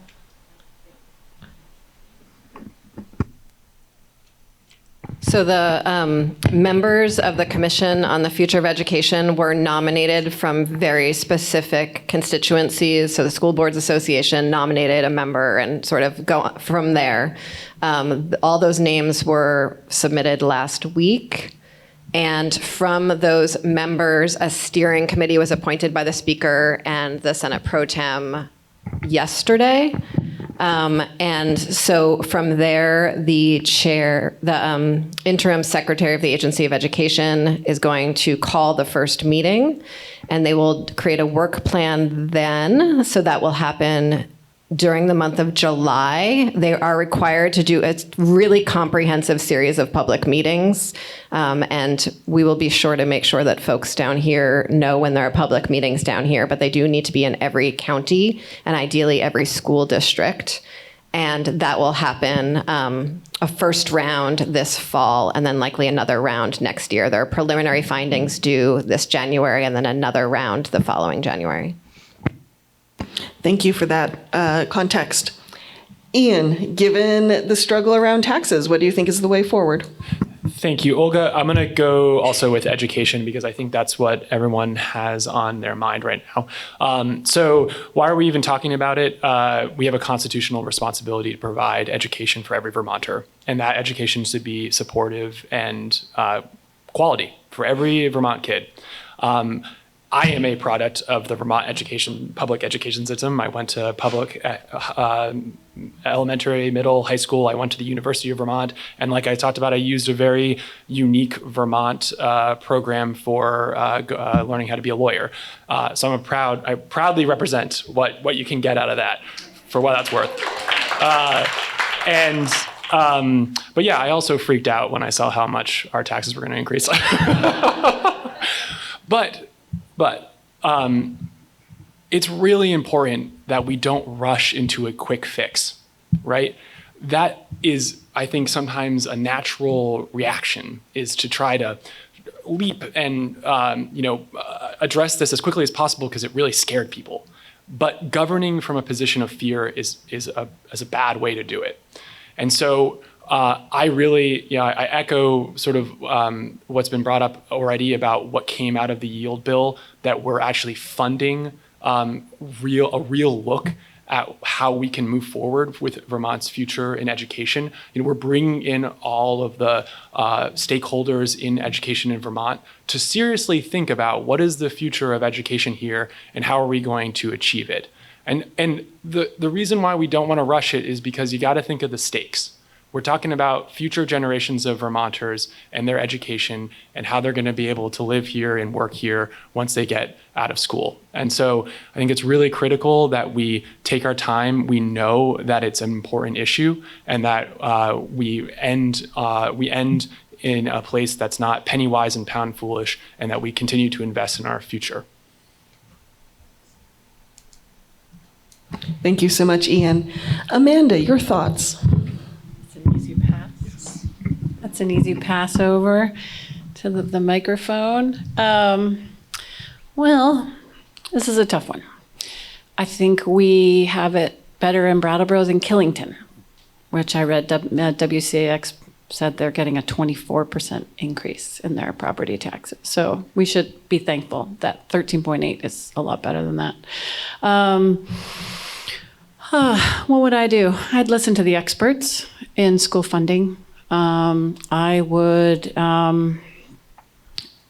So the members of the Commission on the Future of Education were nominated from very specific constituencies. So the School Boards Association nominated a member and sort of go from there. All those names were submitted last week. And from those members, a steering committee was appointed by the Speaker and the Senate Pro Tem yesterday. And so from there, the interim secretary of the Agency of Education is going to call the first meeting, and they will create a work plan then. So that will happen during the month of July. They are required to do a really comprehensive series of public meetings. And we will be sure to make sure that folks down here know when there are public meetings down here, but they do need to be in every county and ideally every school district. And that will happen a first round this fall and then likely another round next year. There are preliminary findings due this January and then another round the following January. Thank you for that context. Ian, given the struggle around taxes, what do you think is the way forward? Thank you, Olga. I'm going to go also with education because I think that's what everyone has on their mind right now. So why are we even talking about it? We have a constitutional responsibility to provide education for every Vermonter, and that education should be supportive and quality for every Vermont kid. I am a product of the Vermont public education system. I went to public elementary, middle, high school. I went to the University of Vermont. And like I talked about, I used a very unique Vermont program for learning how to be a lawyer. So I proudly represent what you can get out of that for what that's worth. But yeah, I also freaked out when I saw how much our taxes were going to increase. But it's really important that we don't rush into a quick fix, right? That is, I think, sometimes a natural reaction is to try to leap and addressed this as quickly as possible because it really scared people. But governing from a position of fear is a bad way to do it. And so I really, I echo sort of what's been brought up already about what came out of the yield bill, that we're actually funding a real look at how we can move forward with Vermont's future in education. We're bringing in all of the stakeholders in education in Vermont to seriously think about what is the future of education here and how are we going to achieve it. And the reason why we don't want to rush it is because you got to think of the stakes. We're talking about future generations of Vermonters and their education and how they're going to be able to live here and work here once they get out of school. And so I think it's really critical that we take our time. We know that it's an important issue and that we end in a place that's not penny wise and pound foolish, and that we continue to invest in our future. Thank you so much, Ian. Amanda, your thoughts? An easy pass. That's an easy pass over to the microphone. Well, this is a tough one. I think we have it better in Brattleboro than Killington, which I read WCAX said they're getting a 24% increase in their property taxes. So we should be thankful that 13.8 is a lot better than that. What would I do? I'd listen to the experts in school funding. I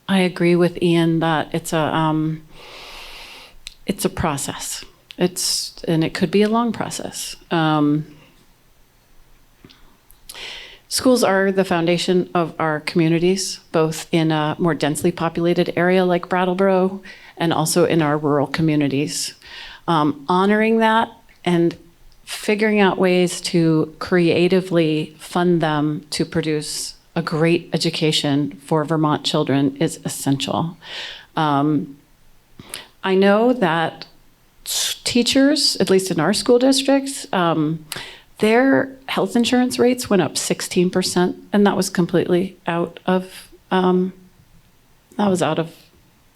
agree with Ian that it's a process. And it could be a long process. Schools are the foundation of our communities, both in a more densely populated area like Brattleboro and also in our rural communities. Honoring that and figuring out ways to creatively fund them to produce a great education for Vermont children is essential. I know that teachers, at least in our school districts, their health insurance rates went up 16%, and that was completely out of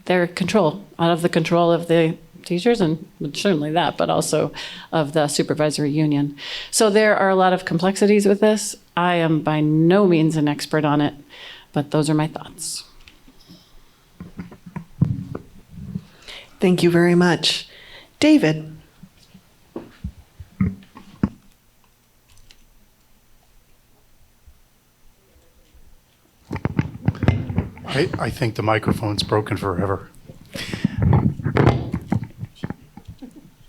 their control, out of the control of the teachers, and certainly that, but also of the supervisory union. So there are a lot of complexities with this. I am by no means an expert on it, but those are my thoughts. Thank you very much. David. I think the microphone's broken forever.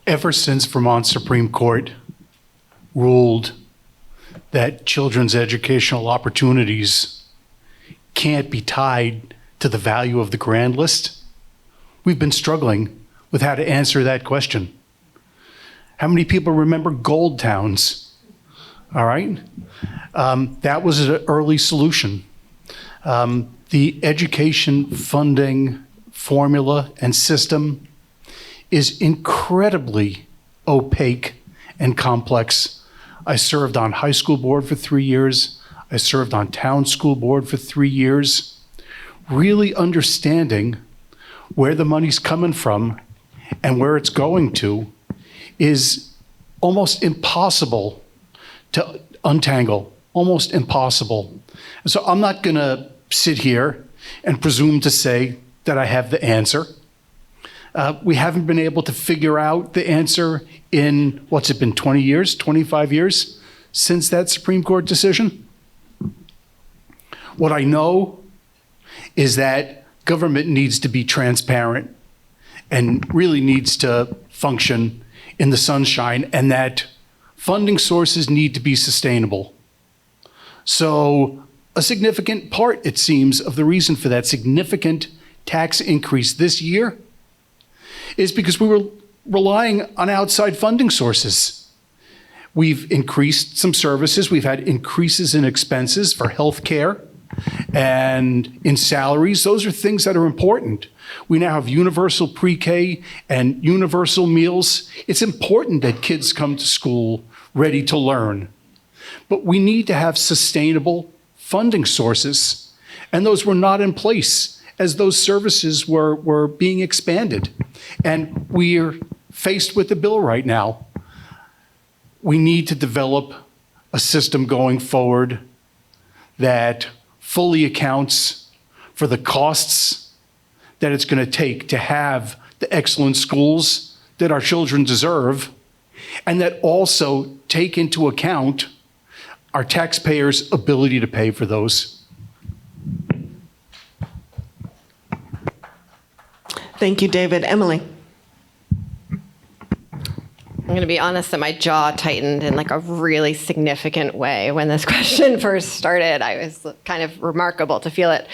Ever since Vermont Supreme Court ruled that children's educational opportunities can't be tied to the value of the grand list, we've been struggling with how to answer that question. How many people remember gold towns? All right. That was an early solution. The education funding formula and system is incredibly opaque and complex. I served on high school board for 3 years. I served on town school board for 3 years. Really understanding where the money's coming from and where it's going to is almost impossible to untangle, almost impossible. So I'm not gonna sit here and presume to say that I have the answer. We haven't been able to figure out the answer in, what's it been, 20 years, 25 years since that Supreme Court decision? What I know is that government needs to be transparent and really needs to function in the sunshine, and that funding sources need to be sustainable. So a significant part, it seems, of the reason for that significant tax increase this year is because we were relying on outside funding sources. We've increased some services. We've had increases in expenses for healthcare and in salaries. Those are things that are important. We now have universal pre-K and universal meals. It's important that kids come to school ready to learn. But we need to have sustainable funding sources, and those were not in place as those services were being expanded. And we're faced with the bill right now. We need to develop a system going forward that fully accounts for the costs that it's going to take to have the excellent schools that our children deserve, and that also take into account our taxpayers' ability to pay for those. Thank you, David. Emilie. I'm going to be honest that my jaw tightened in like a really significant way when this question first started. I was kind of remarkable to feel it.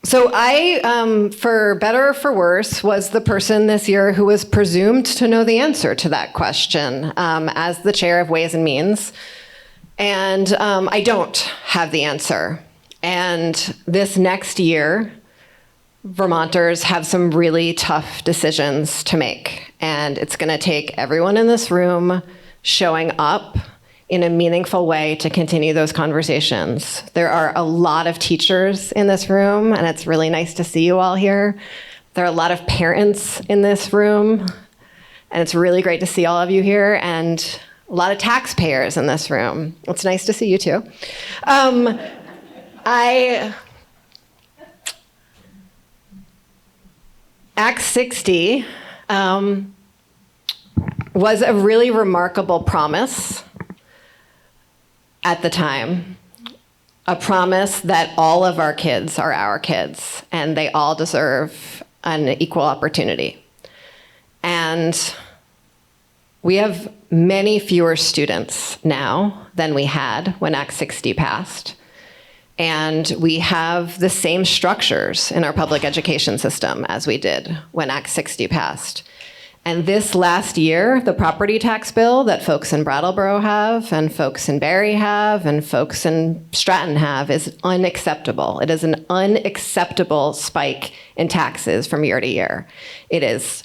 So I, for better or for worse, was the person this year who was presumed to know the answer to that question as the chair of Ways and Means. And I don't have the answer. And this next year, Vermonters have some really tough decisions to make. And it's going to take everyone in this room showing up in a meaningful way to continue those conversations. There are a lot of teachers in this room, and it's really nice to see you all here. There are a lot of parents in this room, and it's really great to see all of you here, and a lot of taxpayers in this room. It's nice to see you too. Act 60 was a really remarkable promise at the time, a promise that all of our kids are our kids and they all deserve an equal opportunity. And we have many fewer students now than we had when Act 60 passed. And we have the same structures in our public education system as we did when Act 60 passed. And this last year, the property tax bill that folks in Brattleboro have, and folks in Barre have, and folks in Stratton have is unacceptable. It is an unacceptable spike in taxes from year to year. It is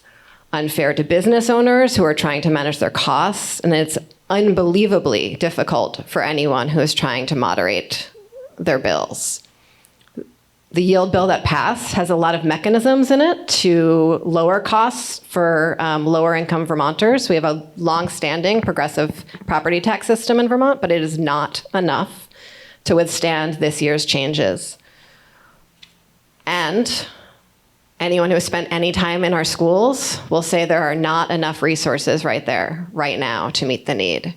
unfair to business owners who are trying to manage their costs, and it's unbelievably difficult for anyone who is trying to moderate their bills. The yield bill that passed has a lot of mechanisms in it to lower costs for lower income Vermonters. We have a long-standing progressive property tax system in Vermont, but it is not enough to withstand this year's changes. And anyone who has spent any time in our schools will say there are not enough resources right there, right now, to meet the need.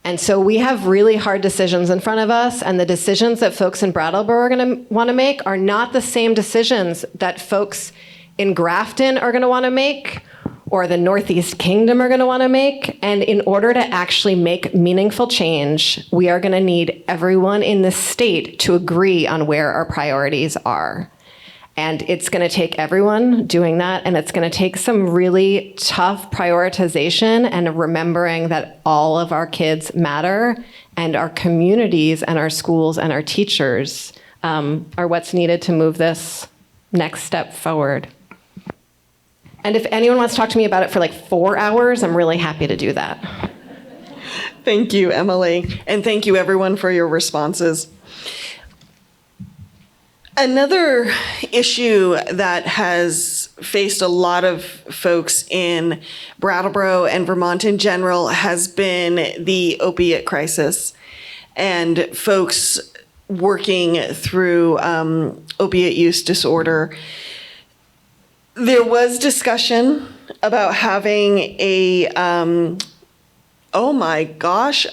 And so we have really hard decisions in front of us, and the decisions that folks in Brattleboro are going to want to make are not the same decisions that folks in Grafton are going to want to make, or the Northeast Kingdom are going to want to make. And in order to actually make meaningful change, we are going to need everyone in the state to agree on where our priorities are. And it's going to take everyone doing that, and it's going to take some really tough prioritization and remembering that all of our kids matter, and our communities and our schools and our teachers are what's needed to move this next step forward. And if anyone wants to talk to me about it for like 4 hours, I'm really happy to do that. Thank you, Emilie. And thank you, everyone, for your responses. Another issue that has faced a lot of folks in Brattleboro and Vermont in general has been the opiate crisis and folks working through opiate use disorder. There was discussion about having a, oh my gosh,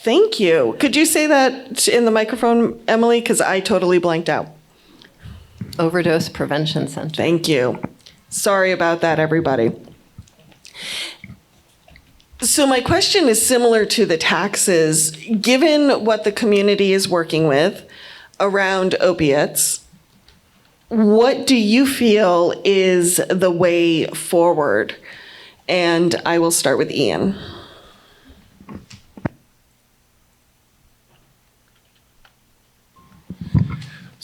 thank you. Could you say that in the microphone, Emilie? Because I totally blanked out. Overdose Prevention Center. Thank you. Sorry about that, everybody. So my question is similar to the taxes. Given what the community is working with around opiates, what do you feel is the way forward? And I will start with Ian.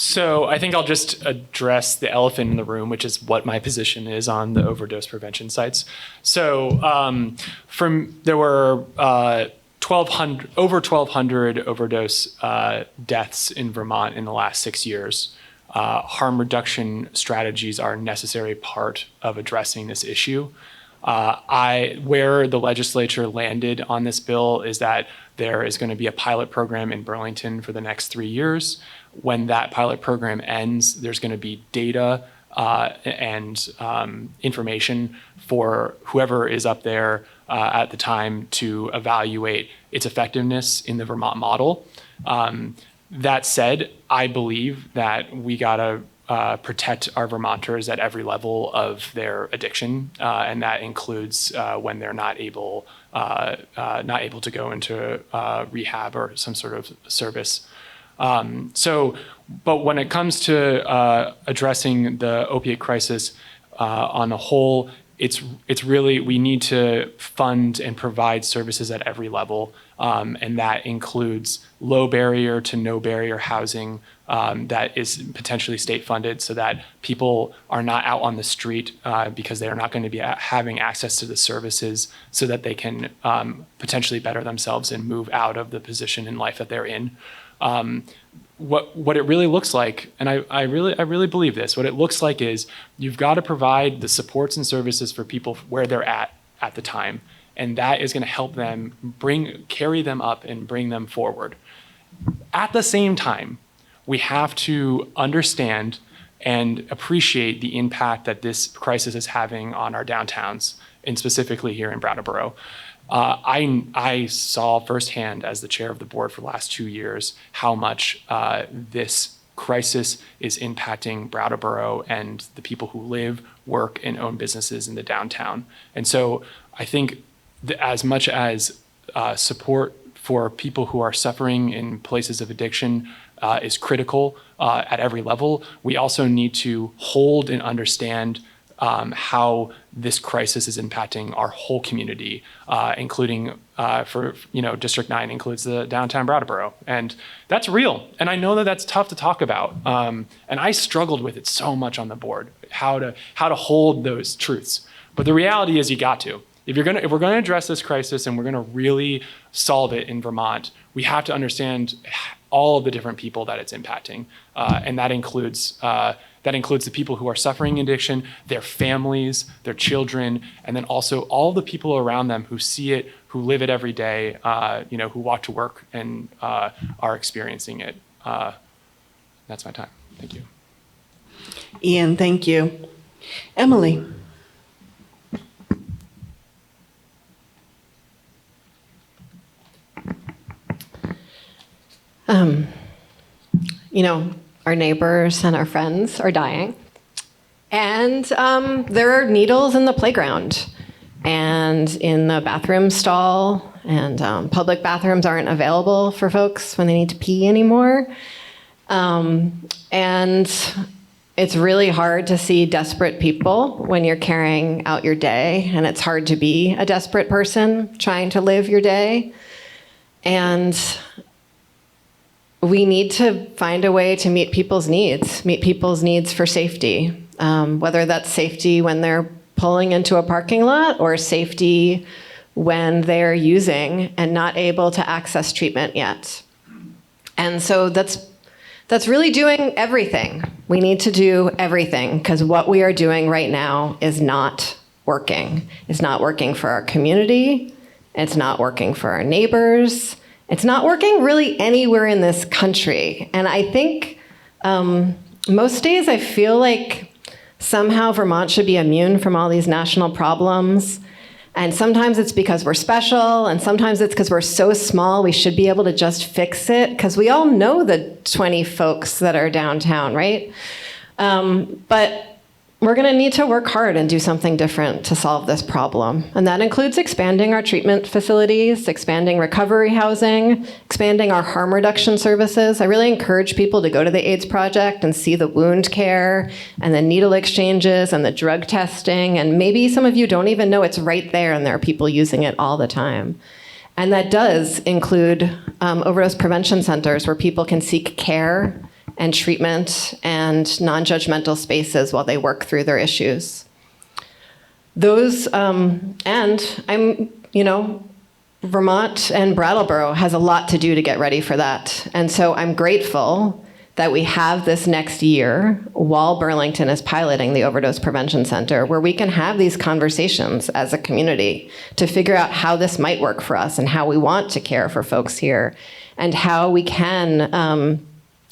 So I think I'll just address the elephant in the room, which is what my position is on the overdose prevention sites. So there were over 1,200 overdose deaths in Vermont in the last 6 years. Harm reduction strategies are a necessary part of addressing this issue. Where the legislature landed on this bill is that there is going to be a pilot program in Burlington for the next 3 years. When that pilot program ends, there's going to be data and information for whoever is up there at the time to evaluate its effectiveness in the Vermont model. That said, I believe that we gotta protect our Vermonters at every level of their addiction, and that includes when they're not able to go into rehab or some sort of service. But when it comes to addressing the opiate crisis on the whole, it's really, we need to fund and provide services at every level, and that includes low barrier to no barrier housing that is potentially state funded, so that people are not out on the street because they are not going to be having access to the services, so that they can potentially better themselves and move out of the position in life that they're in. What it really looks like, and I really believe this, what it looks like is you've got to provide the supports and services for people where they're at the time, and that is going to help them carry them up and bring them forward. At the same time, we have to understand and appreciate the impact that this crisis is having on our downtowns, and specifically here in Brattleboro. I saw firsthand as the chair of the board for the last 2 years how much this crisis is impacting Brattleboro and the people who live, work, and own businesses in the downtown. And so I think as much as support for people who are suffering in places of addiction is critical at every level, we also need to hold and understand how this crisis is impacting our whole community, including District 9 includes the downtown Brattleboro. And that's real. And I know that that's tough to talk about. And I struggled with it so much on the board, how to hold those truths. But the reality is you got to. If we're going to address this crisis and we're going to really solve it in Vermont, we have to understand all of the different people that it's impacting. And that includes the people who are suffering addiction, their families, their children, and then also all the people around them who see it, who live it every day, who walk to work and are experiencing it. That's my time. Thank you. Ian, thank you. Emilie. Our neighbors and our friends are dying. And there are needles in the playground and in the bathroom stall, and public bathrooms aren't available for folks when they need to pee anymore. And it's really hard to see desperate people when you're carrying out your day, and it's hard to be a desperate person trying to live your day. And we need to find a way to meet people's needs for safety, whether that's safety when they're pulling into a parking lot or safety when they're using and not able to access treatment yet. And so that's really doing everything. We need to do everything, because what we are doing right now is not working. It's not working for our community. It's not working for our neighbors. It's not working really anywhere in this country. And I think most days I feel like somehow Vermont should be immune from all these national problems. And sometimes it's because we're special, and sometimes it's because we're so small we should be able to just fix it, because we all know the 20 folks that are downtown, right? But we're going to need to work hard and do something different to solve this problem. And that includes expanding our treatment facilities, expanding recovery housing, expanding our harm reduction services. I really encourage people to go to the AIDS Project and see the wound care and the needle exchanges and the drug testing. And maybe some of you don't even know it's right there, and there are people using it all the time. And that does include overdose prevention centers where people can seek care and treatment and non-judgmental spaces while they work through their issues. And I'm, Vermont and Brattleboro has a lot to do to get ready for that. And so I'm grateful that we have this next year while Burlington is piloting the Overdose Prevention Center, where we can have these conversations as a community to figure out how this might work for us and how we want to care for folks here and how we can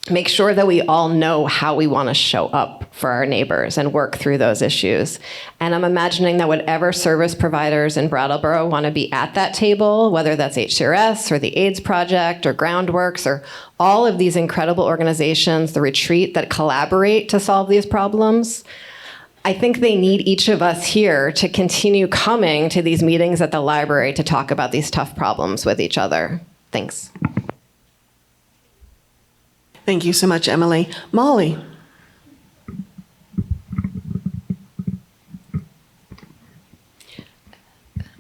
make sure that we all know how we want to show up for our neighbors and work through those issues. And I'm imagining that whatever service providers in Brattleboro want to be at that table, whether that's HCRS or the AIDS Project or Groundworks or all of these incredible organizations, the retreat that collaborate to solve these problems, I think they need each of us here to continue coming to these meetings at the library to talk about these tough problems with each other. Thanks. Thank you so much, Emilie. Mollie.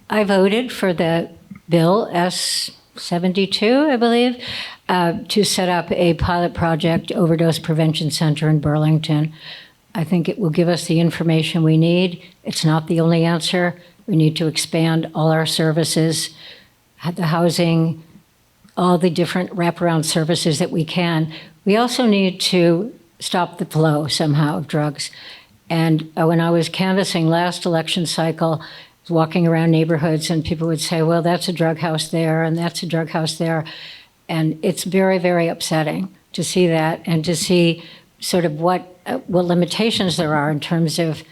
I voted for the bill S-72, I believe, to set up a pilot project overdose prevention center in Burlington. I think it will give us the information we need. It's not the only answer. We need to expand all our services, the housing, all the different wraparound services that we can. We also need to stop the flow somehow of drugs. And when I was canvassing last election cycle, walking around neighborhoods and people would say, well, that's a drug house there and that's a drug house there. And it's very, very upsetting to see that and to see sort of what limitations there are in terms of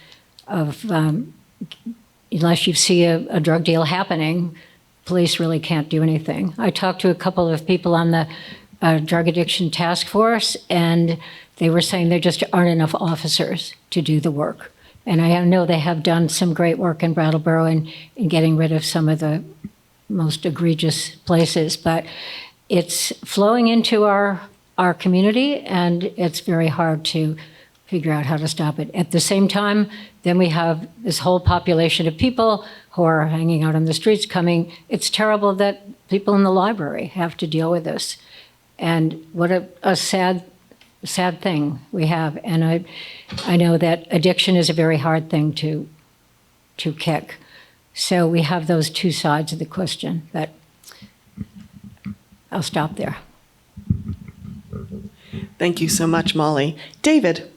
unless you see a drug deal happening, police really can't do anything. I talked to a couple of people on the drug addiction task force, and they were saying there just aren't enough officers to do the work. And I know they have done some great work in Brattleboro in getting rid of some of the most egregious places, but it's flowing into our community, and it's very hard to figure out how to stop it. At the same time, then we have this whole population of people who are hanging out on the streets coming. It's terrible that people in the library have to deal with this. And what a sad thing we have. And I know that addiction is a very hard thing to kick. So we have those two sides of the question, but I'll stop there. Thank you so much, Mollie. David.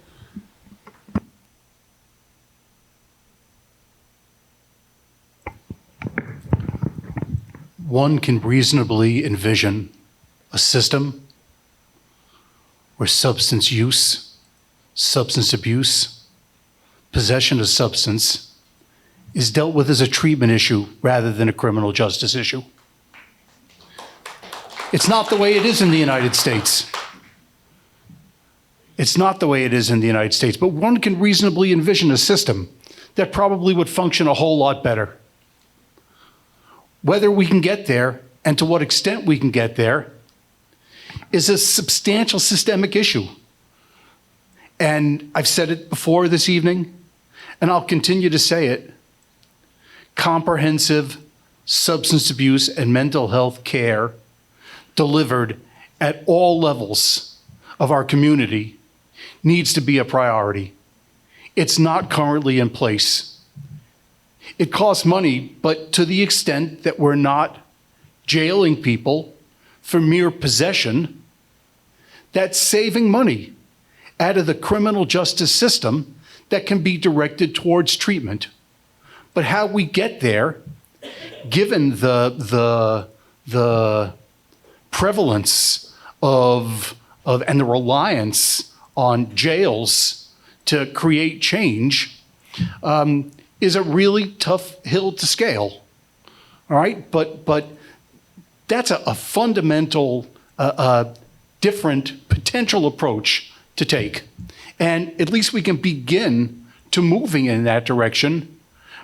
One can reasonably envision a system where substance use, substance abuse, possession of substance is dealt with as a treatment issue rather than a criminal justice issue. It's not the way it is in the United States. It's not the way it is in the United States, but one can reasonably envision a system that probably would function a whole lot better. Whether we can get there and to what extent we can get there is a substantial systemic issue. And I've said it before this evening, and I'll continue to say it. Comprehensive substance abuse and mental health care delivered at all levels of our community needs to be a priority. It's not currently in place. It costs money, but to the extent that we're not jailing people for mere possession, that's saving money out of the criminal justice system that can be directed towards treatment. But how we get there, given the prevalence of and the reliance on jails to create change, is a really tough hill to scale. All right, but that's a fundamental, different potential approach to take. And at least we can begin to moving in that direction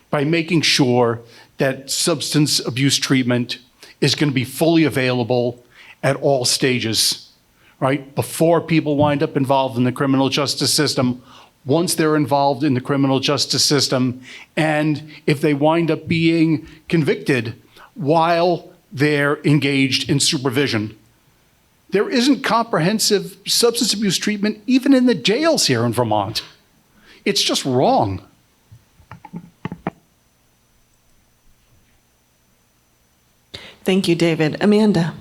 by making sure that substance abuse treatment is going to be fully available at all stages, right? Before people wind up involved in the criminal justice system, once they're involved in the criminal justice system, and if they wind up being convicted while they're engaged in supervision. There isn't comprehensive substance abuse treatment even in the jails here in Vermont. It's just wrong. Thank you, David. Amanda.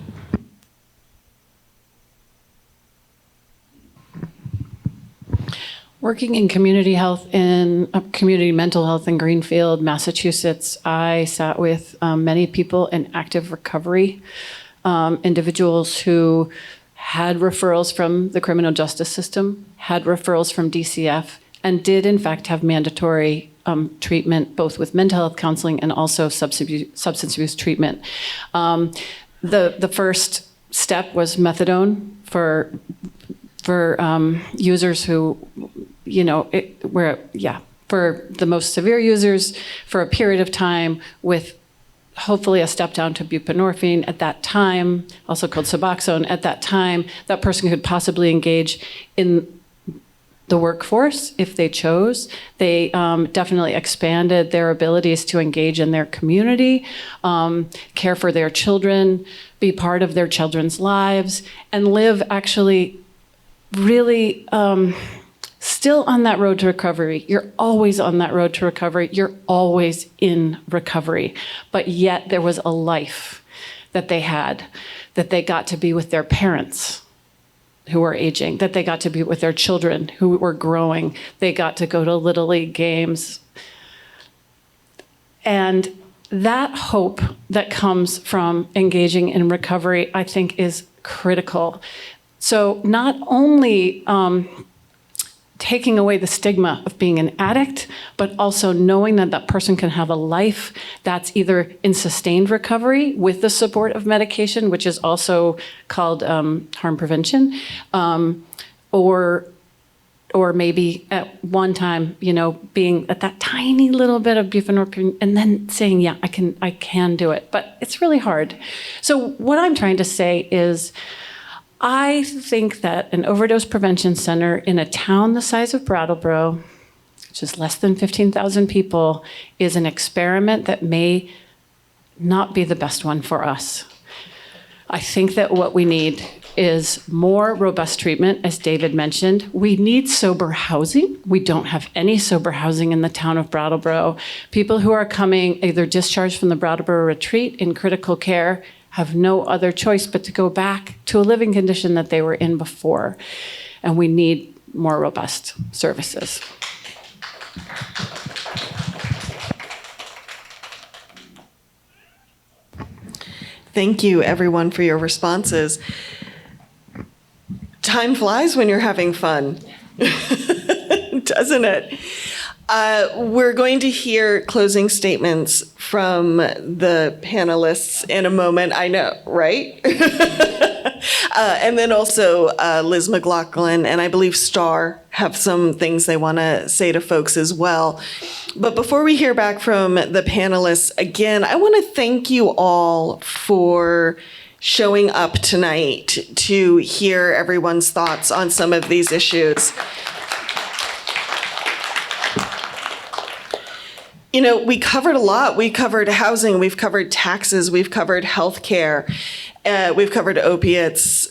Working in community health in community mental health in Greenfield, Massachusetts, I sat with many people in active recovery, individuals who had referrals from the criminal justice system, had referrals from DCF, and did in fact have mandatory treatment, both with mental health counseling and also substance abuse treatment. The first step was methadone for users who, for the most severe users for a period of time, with hopefully a step down to buprenorphine at that time, also called Suboxone. At that time, that person could possibly engage in the workforce if they chose. They definitely expanded their abilities to engage in their community, care for their children, be part of their children's lives, and live actually really still on that road to recovery. You're always on that road to recovery. You're always in recovery. But yet there was a life that they had, that they got to be with their parents who were aging, that they got to be with their children who were growing. They got to go to Little League games. And that hope that comes from engaging in recovery, I think, is critical. So not only taking away the stigma of being an addict, but also knowing that that person can have a life that's either in sustained recovery with the support of medication, which is also called harm prevention, or maybe at one time, being at that tiny little bit of buprenorphine and then saying, yeah, I can do it. But it's really hard. So what I'm trying to say is, I think that an overdose prevention center in a town the size of Brattleboro, which is less than 15,000 people, is an experiment that may not be the best one for us. I think that what we need is more robust treatment, as David mentioned. We need sober housing. We don't have any sober housing in the town of Brattleboro. People who are coming either discharged from the Brattleboro retreat in critical care have no other choice but to go back to a living condition that they were in before. And we need more robust services. Thank you, everyone, for your responses. Time flies when you're having fun, doesn't it? We're going to hear closing statements from the panelists in a moment. I know, right? And then also Liz McLaughlin and I believe Star have some things they want to say to folks as well. But before we hear back from the panelists, again, I want to thank you all for showing up tonight to hear everyone's thoughts on some of these issues. We covered a lot. We covered housing, we've covered taxes, we've covered healthcare, we've covered opiates.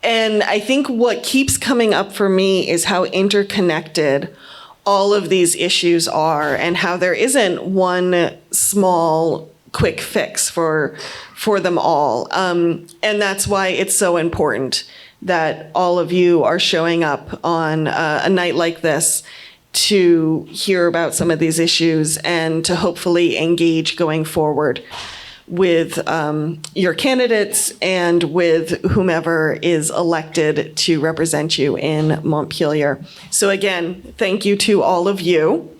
And I think what keeps coming up for me is how interconnected all of these issues are and how there isn't one small quick fix for them all. And that's why it's so important that all of you are showing up on a night like this to hear about some of these issues and to hopefully engage going forward with your candidates and with whomever is elected to represent you in Montpelier. So again, thank you to all of you.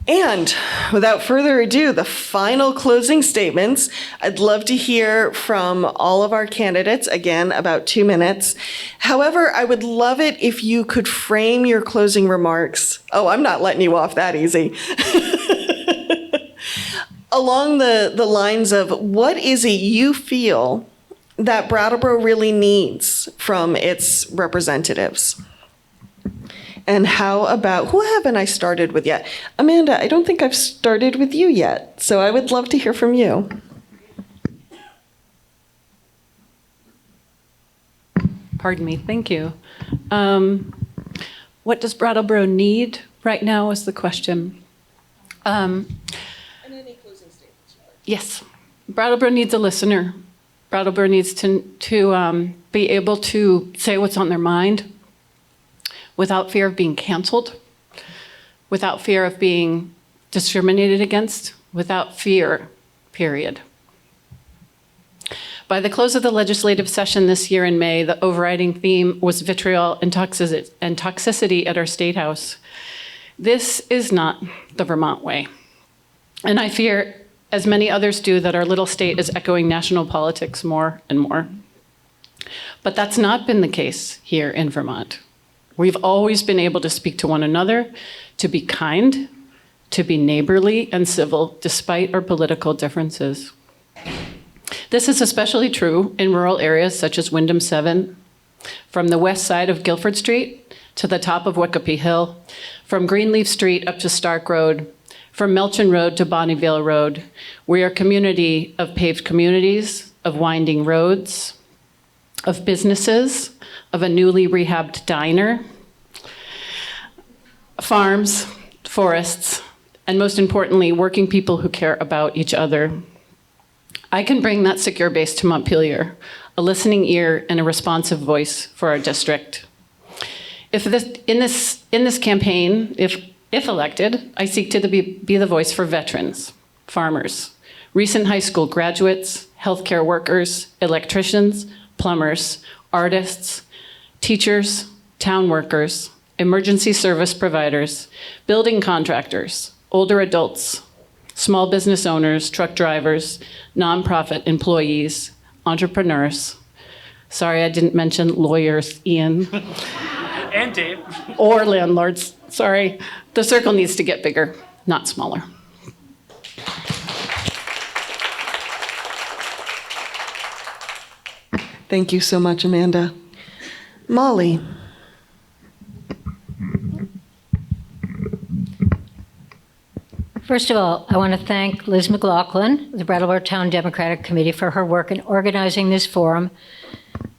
And without further ado, the final closing statements. I'd love to hear from all of our candidates, again, about 2 minutes. However, I would love it if you could frame your closing remarks. Oh, I'm not letting you off that easy. Along the lines of, what is it you feel that Brattleboro really needs from its representatives? And how about, who haven't I started with yet? Amanda, I don't think I've started with you yet, so I would love to hear from you. Pardon me, thank you. What does Brattleboro need right now is the question. And any closing statements? Yes. Brattleboro needs a listener. Brattleboro needs to be able to say what's on their mind without fear of being canceled, without fear of being discriminated against, without fear, period. By the close of the legislative session this year in May, the overriding theme was vitriol and toxicity at our State House. This is not the Vermont way. And I fear, as many others do, that our little state is echoing national politics more and more. But that's not been the case here in Vermont. We've always been able to speak to one another, to be kind, to be neighborly and civil, despite our political differences. This is especially true in rural areas such as Wyndham 7, from the west side of Guilford Street to the top of Wickopee Hill, from Greenleaf Street up to Stark Road, from Melchin Road to Bonnyvale Road. We are a community of paved communities, of winding roads, of businesses, of a newly rehabbed diner, farms, forests, and most importantly, working people who care about each other. I can bring that secure base to Montpelier, a listening ear and a responsive voice for our district. In this campaign, if elected, I seek to be the voice for veterans, farmers, recent high school graduates, healthcare workers, electricians, plumbers, artists, teachers, town workers, emergency service providers, building contractors, older adults, small business owners, truck drivers, nonprofit employees, entrepreneurs. Sorry, I didn't mention lawyers, Ian. And Dave. Or landlords, sorry. The circle needs to get bigger, not smaller. Thank you so much, Amanda. Mollie. First of all, I want to thank Liz McLaughlin, the Brattleboro Town Democratic Committee, for her work in organizing this forum.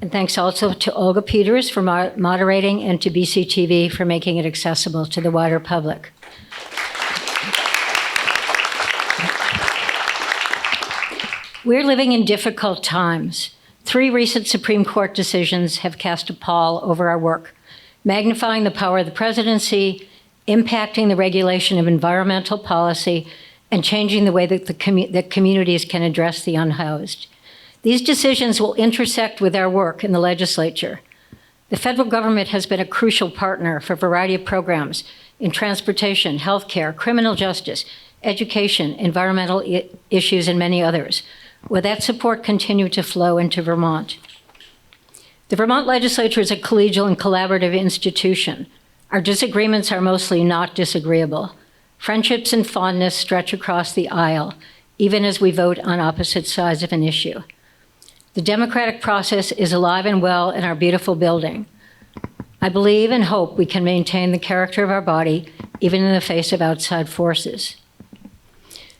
And thanks also to Olga Peters for moderating and to BCTV for making it accessible to the wider public. We're living in difficult times. 3 recent Supreme Court decisions have cast a pall over our work, magnifying the power of the presidency, impacting the regulation of environmental policy, and changing the way that that communities can address the unhoused. These decisions will intersect with our work in the legislature. The federal government has been a crucial partner for a variety of programs in transportation, healthcare, criminal justice, education, environmental issues, and many others. Will that support continue to flow into Vermont? The Vermont legislature is a collegial and collaborative institution. Our disagreements are mostly not disagreeable. Friendships and fondness stretch across the aisle, even as we vote on opposite sides of an issue. The democratic process is alive and well in our beautiful building. I believe and hope we can maintain the character of our body, even in the face of outside forces.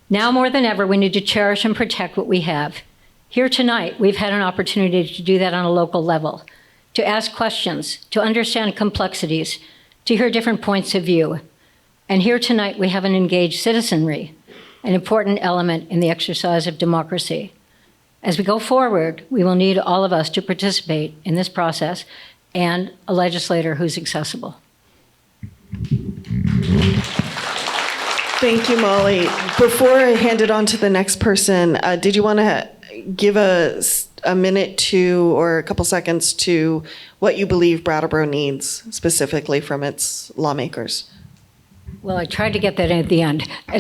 Now more than ever, we need to cherish and protect what we have. Here tonight, we've had an opportunity to do that on a local level, to ask questions, to understand complexities, to hear different points of view. And here tonight, we have an engaged citizenry, an important element in the exercise of democracy. As we go forward, we will need all of us to participate in this process and a legislator who's accessible. Thank you, Mollie. Before I hand it on to the next person, did you want to give a minute to, or a couple seconds to, what you believe Brattleboro needs specifically from its lawmakers? Well, I tried to get that in at the end. I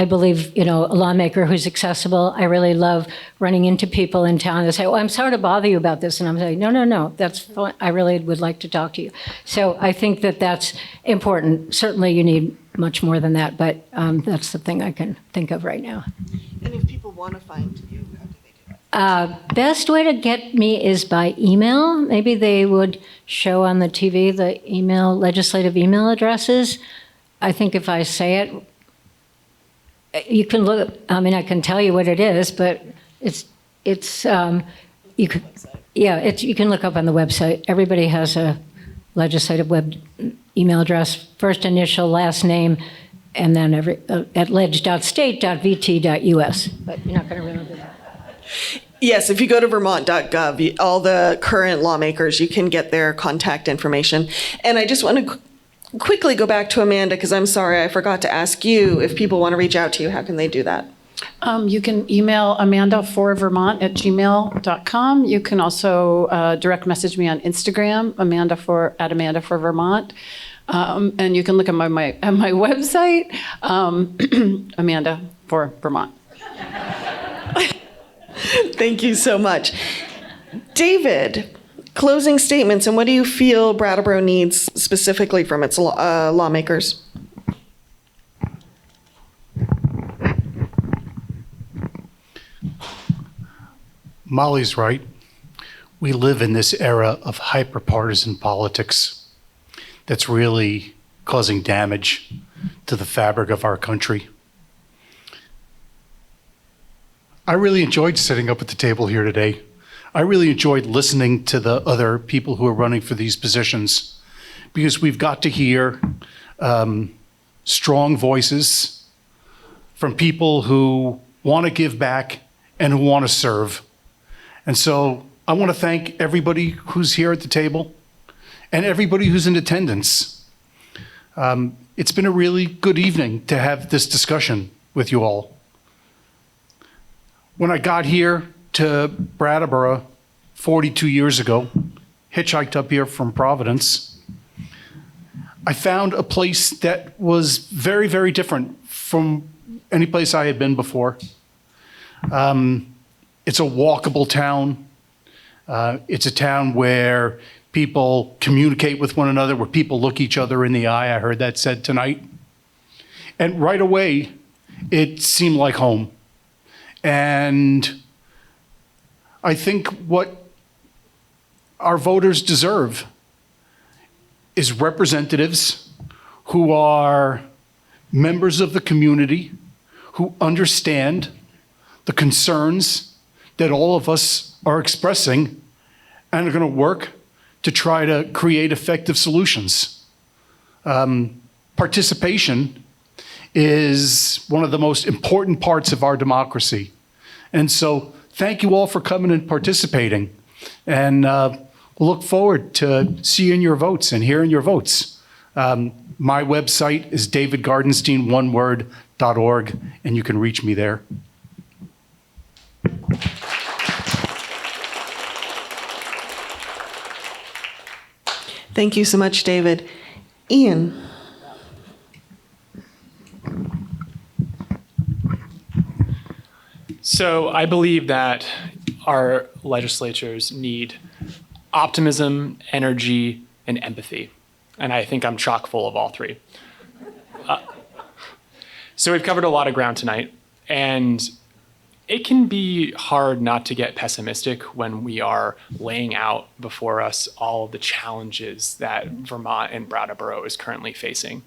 believe, a lawmaker who's accessible. I really love running into people in town that say, oh, I'm sorry to bother you about this. And I'm saying, no, that's fine. I really would like to talk to you. So I think that that's important. Certainly you need much more than that, but that's the thing I can think of right now. And if people want to find you, how do they do that? Best way to get me is by email. Maybe they would show on the TV the legislative email addresses. I think if I say it, you can look. I mean, I can tell you what it is, but you can look up on the website. Everybody has a legislative web email address, first initial, last name, and then at ledge.state.vt.us. But you're not going to remember that. Yes, if you go to vermont.gov, all the current lawmakers, you can get their contact information. And I just want to quickly go back to Amanda, because I'm sorry, I forgot to ask you, if people want to reach out to you, how can they do that? You can email amandaforvermont@gmail.com. You can also direct message me on Instagram, Amanda for Vermont. And you can look at my website, Amanda for Vermont. Thank you so much. David, closing statements, and what do you feel Brattleboro needs specifically from its lawmakers? Mollie's right. We live in this era of hyper-partisan politics that's really causing damage to the fabric of our country. I really enjoyed sitting up at the table here today. I really enjoyed listening to the other people who are running for these positions, because we've got to hear strong voices from people who want to give back and who want to serve. And so I want to thank everybody who's here at the table and everybody who's in attendance. It's been a really good evening to have this discussion with you all. When I got here to Brattleboro 42 years ago, hitchhiked up here from Providence, I found a place that was very, very different from any place I had been before. It's a walkable town. It's a town where people communicate with one another, where people look each other in the eye. I heard that said tonight. And right away, it seemed like home. And I think what our voters deserve is representatives who are members of the community, who understand the concerns that all of us are expressing and are going to work to try to create effective solutions. Participation is one of the most important parts of our democracy. And so thank you all for coming and participating. And we'll look forward to seeing your votes and hearing your votes. My website is davidgartenstein.org, and you can reach me there. Thank you so much, David. Ian. So I believe that our legislatures need optimism, energy, and empathy. And I think I'm chock full of all three. So we've covered a lot of ground tonight, and it can be hard not to get pessimistic when we are laying out before us all of the challenges that Vermont and Brattleboro is currently facing.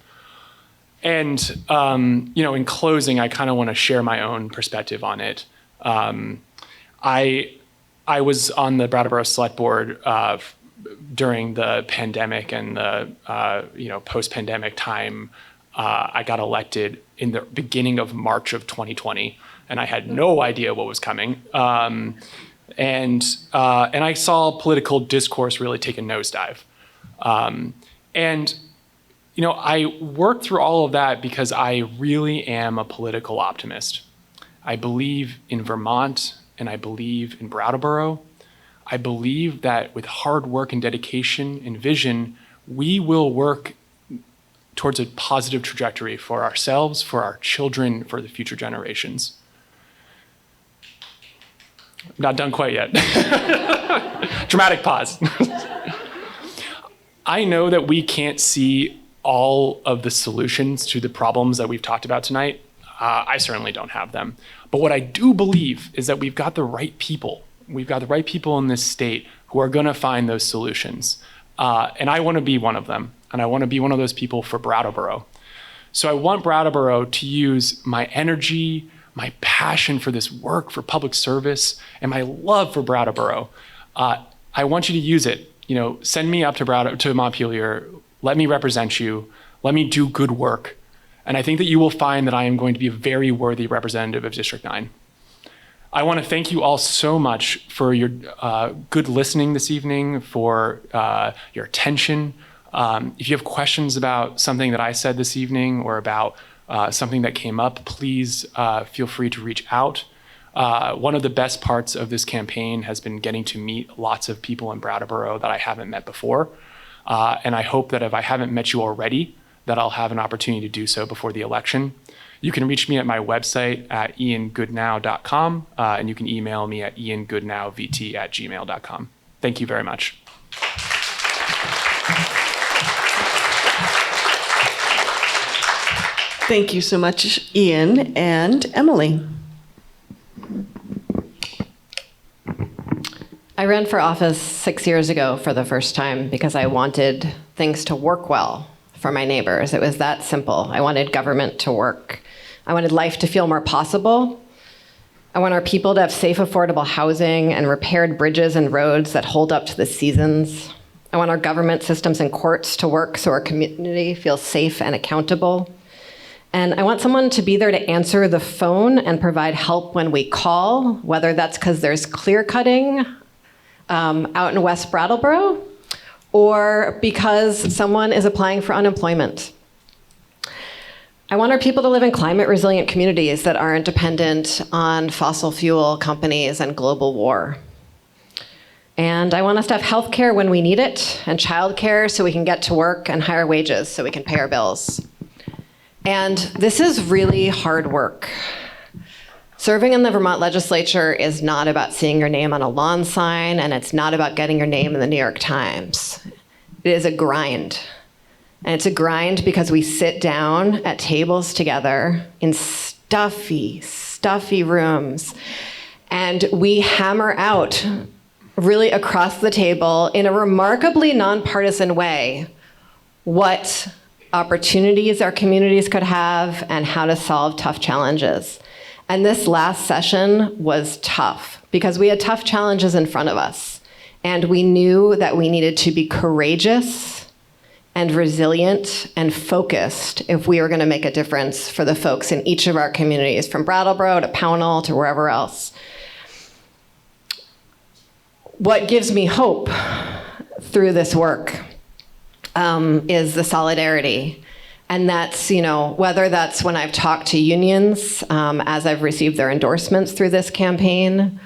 And, in closing, I kind of want to share my own perspective on it. I was on the Brattleboro Select Board during the pandemic and the, post-pandemic time. I got elected in the beginning of March of 2020, and I had no idea what was coming. And I saw political discourse really take a nosedive. I worked through all of that because I really am a political optimist. I believe in Vermont, and I believe in Brattleboro. I believe that with hard work and dedication and vision, we will work towards a positive trajectory for ourselves, for our children, for the future generations. Not done quite yet. Dramatic pause. I know that we can't see all of the solutions to the problems that we've talked about tonight. I certainly don't have them. But what I do believe is that we've got the right people. We've got the right people in this state who are going to find those solutions. And I want to be one of them. And I want to be one of those people for Brattleboro. So I want Brattleboro to use my energy, my passion for this work, for public service, and my love for Brattleboro. I want you to use it. Send me up to Montpelier. Let me represent you. Let me do good work. And I think that you will find that I am going to be a very worthy representative of District 9. I want to thank you all so much for your good listening this evening, for your attention. If you have questions about something that I said this evening or about something that came up, please feel free to reach out. One of the best parts of this campaign has been getting to meet lots of people in Brattleboro that I haven't met before. And I hope that if I haven't met you already, that I'll have an opportunity to do so before the election. You can reach me at my website at iangoodnow.com, and you can email me at iangoodnowvt@gmail.com. Thank you very much. Thank you so much, Ian and Emilie. I ran for office 6 years ago for the first time because I wanted things to work well for my neighbors. It was that simple. I wanted government to work. I wanted life to feel more possible. I want our people to have safe, affordable housing and repaired bridges and roads that hold up to the seasons. I want our government systems and courts to work so our community feels safe and accountable. And I want someone to be there to answer the phone and provide help when we call, whether that's because there's clear cutting out in West Brattleboro, or because someone is applying for unemployment. I want our people to live in climate resilient communities that aren't dependent on fossil fuel companies and global war. And I want us to have health care when we need it, and childcare so we can get to work, and higher wages so we can pay our bills. And this is really hard work. Serving in the Vermont legislature is not about seeing your name on a lawn sign, and it's not about getting your name in the New York Times. It is a grind. And it's a grind because we sit down at tables together in stuffy, stuffy rooms, and we hammer out really across the table in a remarkably nonpartisan way what opportunities our communities could have and how to solve tough challenges. And this last session was tough because we had tough challenges in front of us. And we knew that we needed to be courageous and resilient and focused if we were going to make a difference for the folks in each of our communities, from Brattleboro to Pownell to wherever else. What gives me hope through this work is the solidarity. And that's, whether that's when I've talked to unions as I've received their endorsements through this campaign,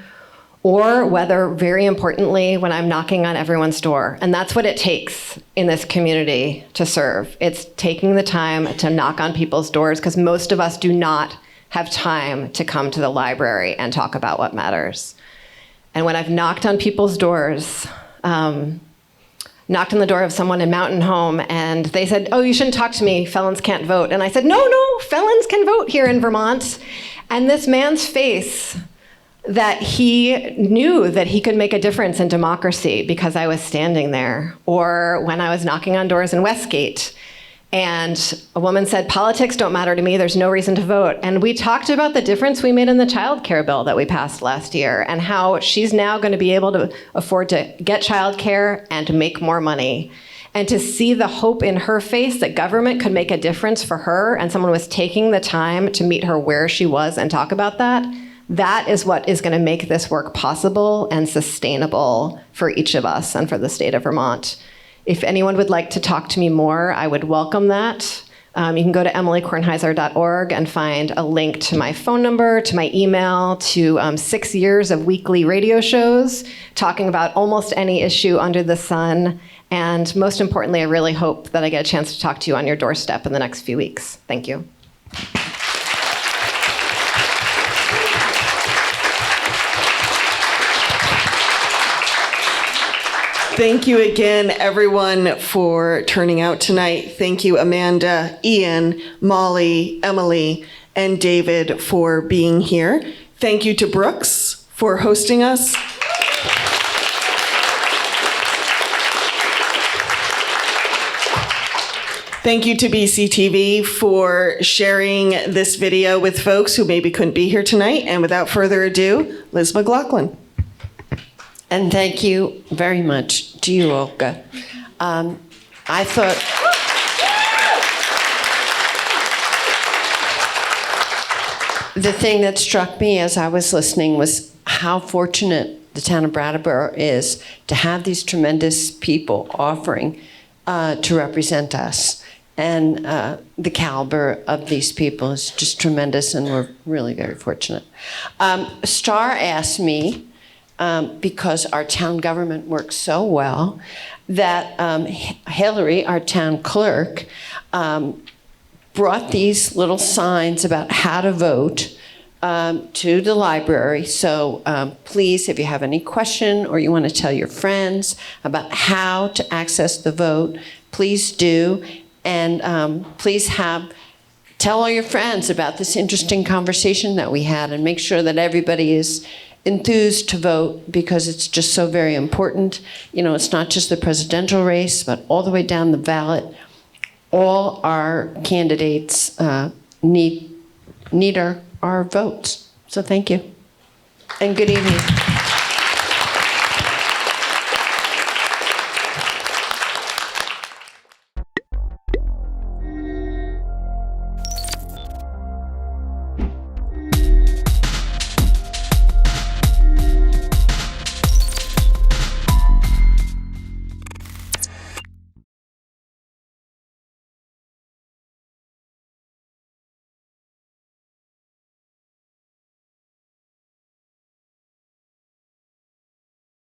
or whether, very importantly, when I'm knocking on everyone's door. And that's what it takes in this community to serve. It's taking the time to knock on people's doors, because most of us do not have time to come to the library and talk about what matters. And when I've knocked on people's doors, knocked on the door of someone in Mountain Home, and they said, "Oh, you shouldn't talk to me, felons can't vote." And I said, no, felons can vote here in Vermont. And this man's face, that he knew that he could make a difference in democracy because I was standing there. Or when I was knocking on doors in Westgate, and a woman said, "Politics don't matter to me, there's no reason to vote." And we talked about the difference we made in the child care bill that we passed last year, and how she's now going to be able to afford to get child care and to make more money. And to see the hope in her face that government could make a difference for her, and someone was taking the time to meet her where she was and talk about that, that is what is going to make this work possible and sustainable for each of us and for the state of Vermont. If anyone would like to talk to me more, I would welcome that. You can go to emiliekornheiser.org and find a link to my phone number, to my email, to 6 years of weekly radio shows talking about almost any issue under the sun. And most importantly, I really hope that I get a chance to talk to you on your doorstep in the next few weeks. Thank you. Thank you again, everyone, for turning out tonight. Thank you, Amanda, Ian, Mollie, Emilie, and David for being here. Thank you to Brooks for hosting us. Thank you to BCTV for sharing this video with folks who maybe couldn't be here tonight. And without further ado, Liz McLaughlin. And thank you very much to you, Olga. I thought The thing that struck me as I was listening was how fortunate the town of Brattleboro is to have these tremendous people offering to represent us. And the caliber of these people is just tremendous, and we're really very fortunate. Star asked me, because our town government works so well, that Hillary, our town clerk, brought these little signs about how to vote to the library. So please, if you have any question or you want to tell your friends about how to access the vote, please do. And please tell all your friends about this interesting conversation that we had, and make sure that everybody is enthused to vote, because it's just so very important. You know, it's not just the presidential race, but all the way down the ballot. All our candidates need our votes. So thank you. And good evening.